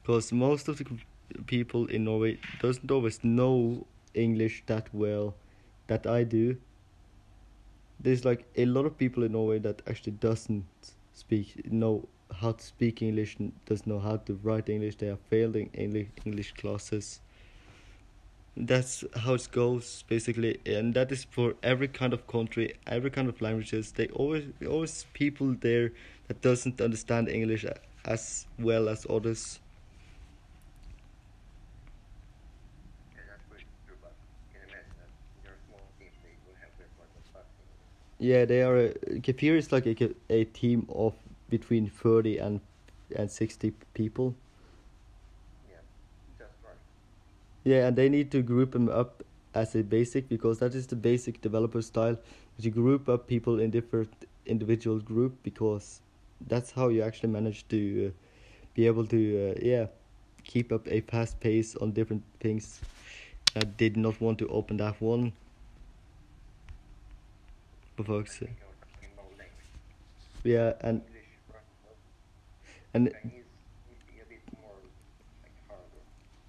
because most of the people in Norway doesn't always know English that well that I do. There's like a lot of people in Norway that actually doesn't know how to speak English and doesn't know how to write English. They are failing English classes. That's how it goes basically, and that is for every kind of country, every kind of languages. They always people there that doesn't understand English as well as others. Yeah, that's pretty true, but you can imagine that in your small team they will have their part of talking English. Yeah, they are. Kefir is like a team of between 30 and 60 people. Yeah, just right. Yeah, and they need to group them up as a basic, because that is the basic developer style. That you group up people in different individual group, because that's how you actually manage to be able to keep up a fast pace on different things. I did not want to open that one, but I folks. think I was talking about language. Yeah, English, Russian, and Chinese would be a bit more like harder.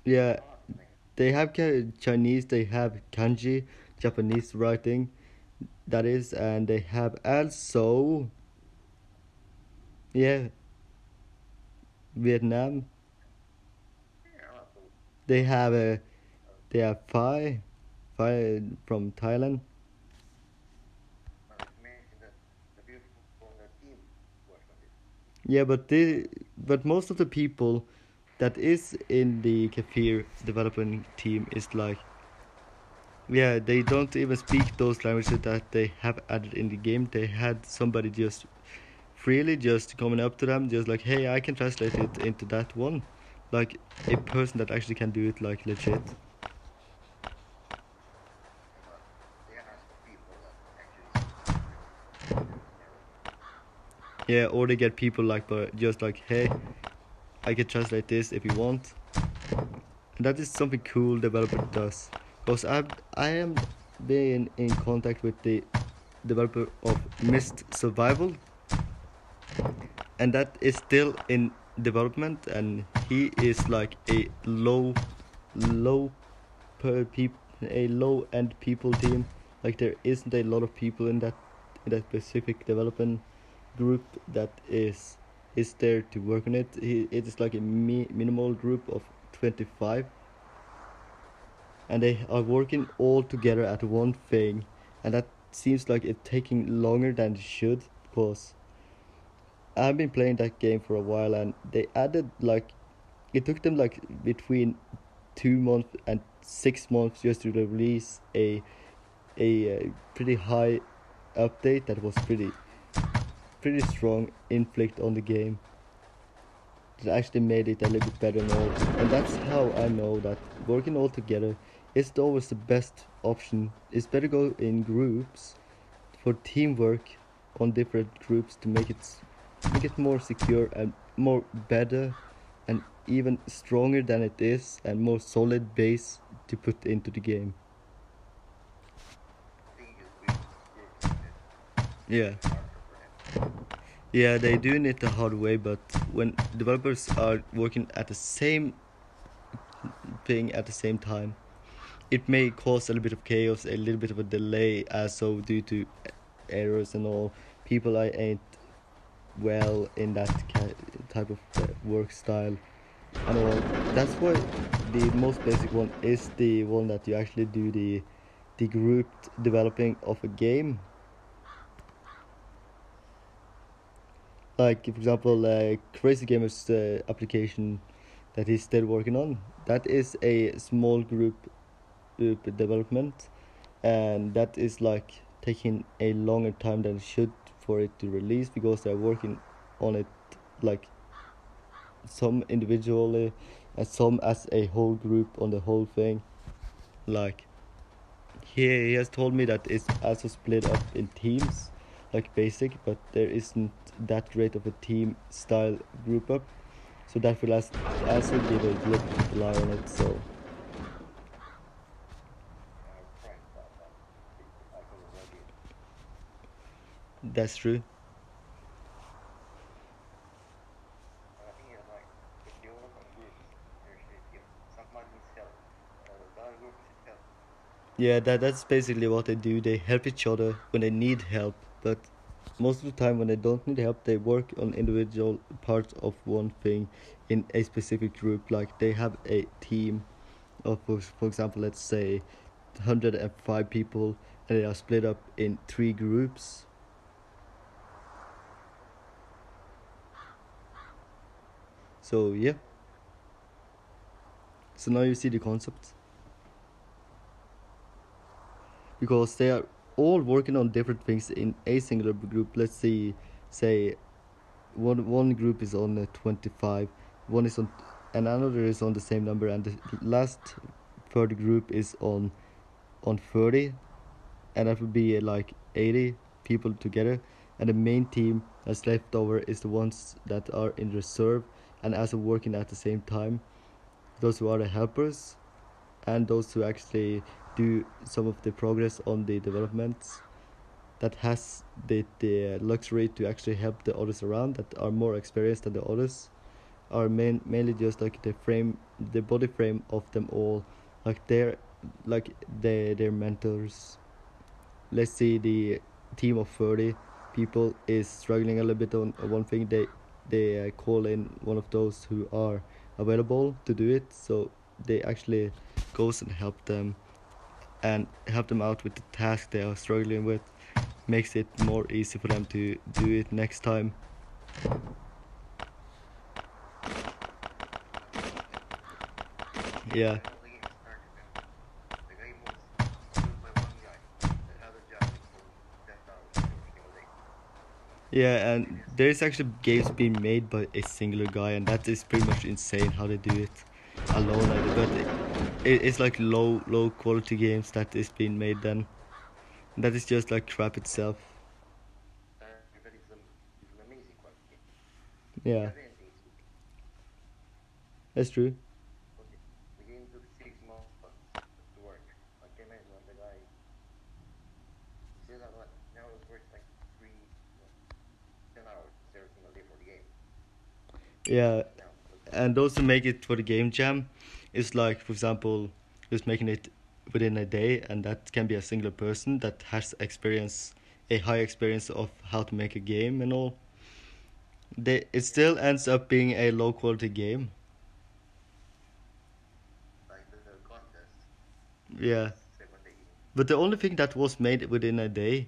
yeah, Not hard language. they have Chinese, they have kanji, Japanese writing, that is, and they have also yeah Vietnam. Yeah, also, They have also, a they have Phi from Thailand. not to mention that the people from the team worked on it. Yeah, but most of the people that is in the Kefir development team is like Yeah, they don't even speak those languages that they have added in the game. They had somebody just freely just coming up to them, just like, hey, I can translate it into that one. Like a person that actually can do it, like legit. But they ask people that actually speak their Yeah, or they get people like, just like, hey, I can translate this if you want. And that is something cool developer does. Because I am being in contact with the developer of Mist Survival, and that is still in development, and he is like a low a low end people team. Like there isn't a lot of people in that specific development group that is there to work on it. It is like a minimal group of 25, and they are working all together at one thing, and that seems like it's taking longer than it should, because I've been playing that game for a while, and they added like it took them like between 2 months and 6 months just to release a pretty high update that was pretty strong inflict on the game, that actually made it a little bit better and all. And that's how I know that working all together is always the best option. It's better go in groups for teamwork on different groups to make it more secure and more better and even stronger than it is, and more solid base to put into the game. I think just groups a bit Yeah. harder for them. Yeah, they doing it the hard way, but when developers are working at the same thing at the same time, it may cause a little bit of chaos, a little bit of a delay, as so due to errors and all. People I ain't well in that type of work style and all. That's why the most basic one is the one that you actually do the grouped developing of a game. Like for example, Crazy Gamer's application that he's still working on. That is a small group development, and that is like taking a longer time than it should for it to release, because they're working on it like some individually and some as a whole group on the whole thing. Like he has told me that it's also split up in teams, like basic, but there isn't that great of a team style group up, so that will also give a little bit of lie on it. So I've tried that, but I couldn't log in. that's true. And I think like if you work on groups, there's if someone needs help, the other group should help. Yeah, that's basically what they do. They help each other when they need help, but most of the time when they don't need help, they work on individual parts of one thing in a specific group. Like they have a team of, for example, let's say 105 people, and they are split up in 3 groups. So yeah. So now you see the concept, because they are all working on different things in a singular group. Let's say one group is on 25, one is on, and another is on the same number, and the last third group is on 30, and that would be like 80 people together, and the main team that's left over is the ones that are in reserve and also working at the same time, those who are the helpers, and those who actually do some of the progress on the developments, that has the luxury to actually help the others around that are more experienced than the others, are mainly just like the body frame of them all, like their mentors. Let's say the team of 30 people is struggling a little bit on one thing, they call in one of those who are available to do it, so they actually goes and help them out with the task they are struggling with, makes it more easy for them to do it next time. Yeah. When the game started, and the guy moves Yeah, and there's actually games being made by a singular guy, and that is pretty much insane how they do it alone. But it's like low quality games that is being made then. That is just like crap itself. That is an amazing quality. The Yeah, other end is that's true. okay. The game took 6 months to work. Like I imagine when the guy he said that what now it works like 10 hours every single day for the game. Yeah, Now, but and those who make it for the game jam is like, for example, just making it within a day, and that can be a singular person that has experience, a high experience of how to make a game and all. It yeah, still ends up being a low quality game. like the contest is Yeah, 7 days. but the only thing that was made within a day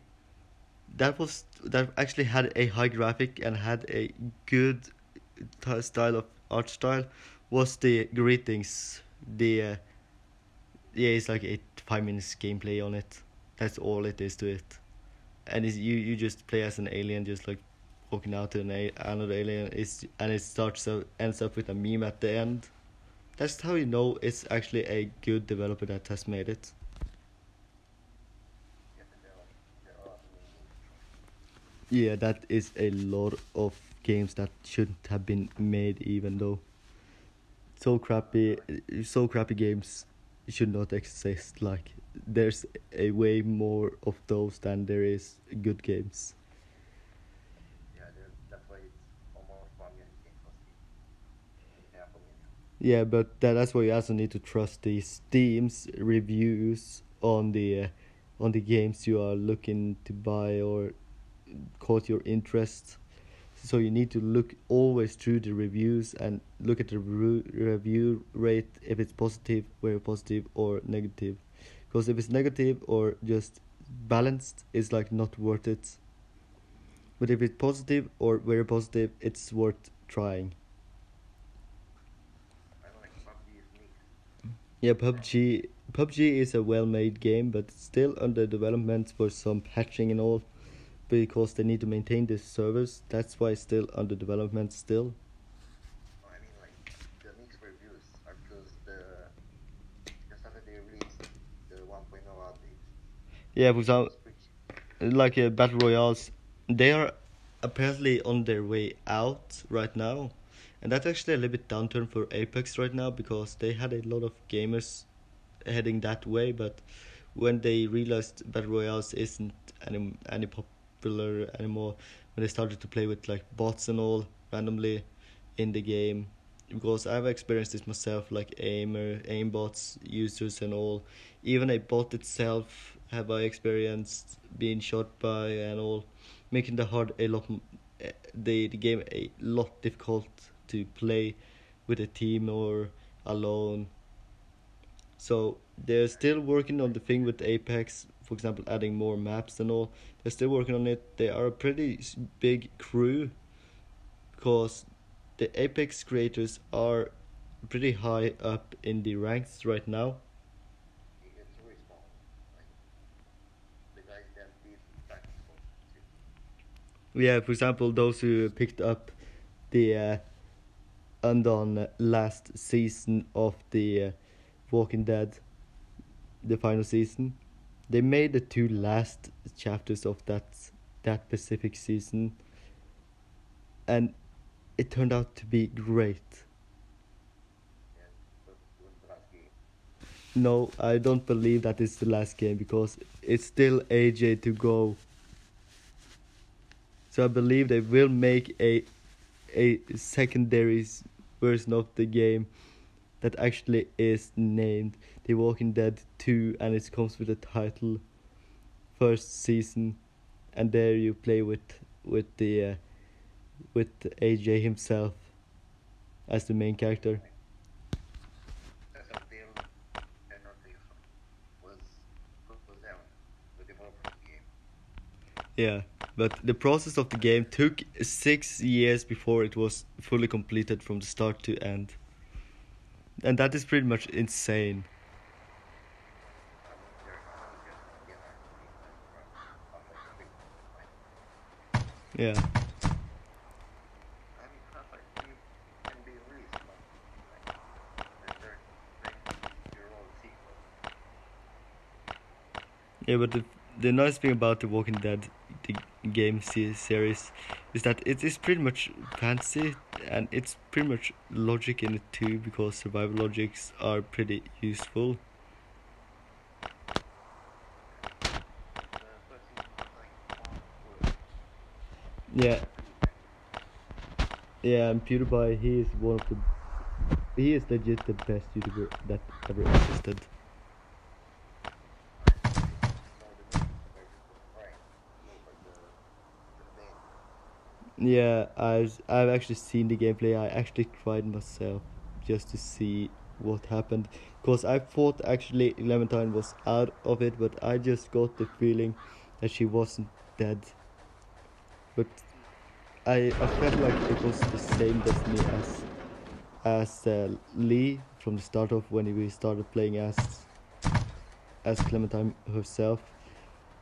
that actually had a high graphic and had a good style of art style was the greetings. The yeah, it's like 5 minutes gameplay on it. That's all it is to it, and you just play as an alien, just like walking out to another alien. And it ends up with a meme at the end. That's how you know it's actually a good developer that has made it. Yeah, there are amazing games. Yeah, that is a lot of games that shouldn't have been made, even though so crappy, Like so crappy games should not exist. Like there's a way more of those than there is good games. yeah, that's why it's almost 1 million games on Steam. Maybe half a million. Yeah, but that's why you also need to trust the Steam's reviews on the games you are looking to buy or caught your interest. So you need to look always through the reviews and look at the review rate, if it's positive, very positive, or negative. Because if it's negative or just balanced, it's like not worth it. But if it's positive or very positive, it's worth trying. I know like PUBG is mixed. Yeah, Probably. PUBG is a well-made game, but it's still under development for some patching and all, because they need to maintain the servers. That's why it's still under development still. No, I mean like the mixed reviews are because just after they released the 1.0 update, Yeah, for the game example, was switched. like battle royales, they are apparently on their way out right now, and that's actually a little bit downturn for Apex right now because they had a lot of gamers heading that way, but when they realized battle royales isn't any popular anymore, when they started to play with like bots and all randomly in the game, because I've experienced this myself, like aimbots users and all, even a bot itself have I experienced being shot by and all, making the game a lot difficult to play with a team or alone. So they're Yeah, still working on like the thing with Apex, for example, adding more maps and all. They're still working on it. They are a pretty big crew because the Apex creators are pretty high up in the ranks right now. it's really small. Like the guys that did Titanfall too. Yeah, for example, those who picked up the undone last season of the Walking Dead, the final season, they made the two last chapters of that specific season, and it turned out to be great. Yeah, but it was the last game. No, I don't believe that is the last game because it's still AJ to go. So I believe they will make a secondary version of the game that actually is named The Walking Dead 2, and it comes with the title first season, and there you play with AJ himself as the main character. Like Telltale and not was them, the developer of the game. Yeah, but the process of the game took 6 years before it was fully completed from the start to end, and that is pretty much insane. That means they're not just gonna get RPG like Half-Life 3, right? Yeah. I mean, Half-Life 3 can be released, but like the third 20-year-old sequel. Yeah, but the nice thing about the Walking Dead, the game series, is that it is pretty much fantasy and it's pretty much logic in it too, because survival logics are pretty useful. The first season was like awkward, Yeah, really. yeah, and PewDiePie, he is legit the best YouTuber that ever existed. I only saw the movie, but I just was trying to go for the main. Yeah, I've actually seen the gameplay. I actually tried myself just to see what happened, because I thought actually Clementine was out of it, but I just got the feeling that she wasn't dead. But I felt like it was the same destiny as Lee from the start of when we started playing as Clementine herself.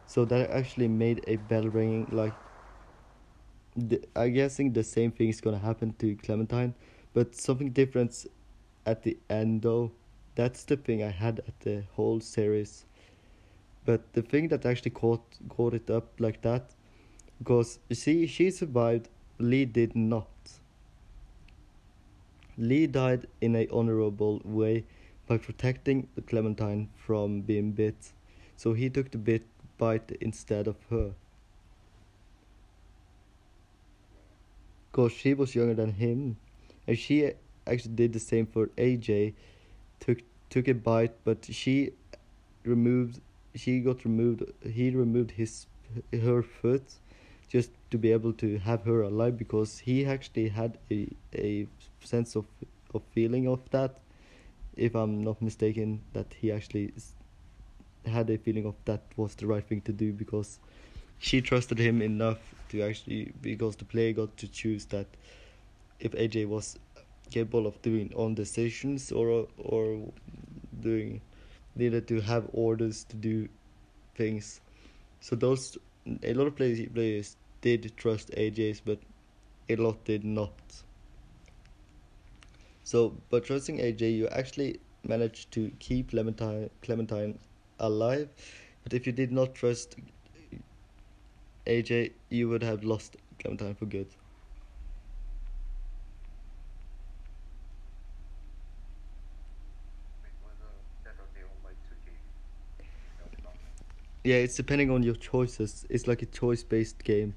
So that actually made a bell ringing. Like I'm guessing the same thing is gonna happen to Clementine, but something different at the end though. That's the thing I had at the whole series. But the thing that actually caught it up like that, because you see, she survived, Lee did not. Lee died in a honorable way by protecting Clementine from being bit, so he took the bite instead of her. Because she was younger than him, and she actually did the same for AJ. Took took a bite, but removed. She got removed. He removed her foot, just to be able to have her alive, because he actually had a sense of feeling of that. If I'm not mistaken, that he actually had a feeling of that was the right thing to do, because she trusted him enough to actually, because the player got to choose that if AJ was capable of doing own decisions, or doing, needed to have orders to do things. So those, a lot of players did trust AJ's, but a lot did not. So, but trusting AJ, you actually managed to keep Clementine alive. But if you did not trust AJ, you would have lost Clementine for good. It was a Saturday on my 2K. No, no. Yeah, it's depending on your choices. It's like a choice-based game.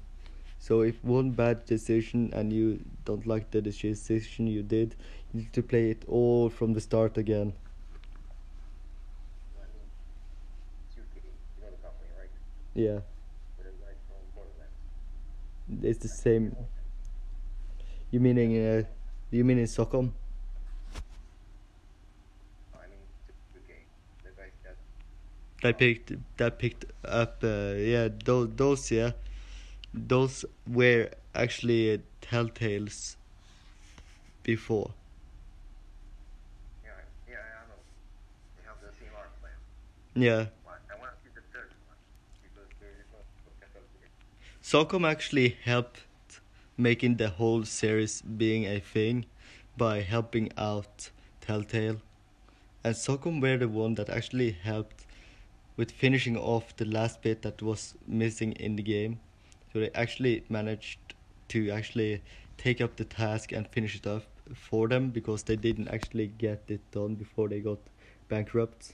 So if one bad decision and you don't like the decision you did, you need to play it all from the start again. I mean, 2K, you know the company, right? Yeah, With a guy from Borderlands. it's the I think you same. know him. You meaning you mean in Stockholm? I mean, 2K. The guys that. That picked up. Yeah, those yeah, those were actually Telltales before. Yeah, I know. They have the same art style. Yeah, But I want to see the third one because there is no potential here. Stockholm actually helped making the whole series being a thing by helping out Telltale, and Stockholm were the one that actually helped with finishing off the last bit that was missing in the game. So they actually managed to actually take up the task and finish it off for them, because they didn't actually get it done before they got bankrupt.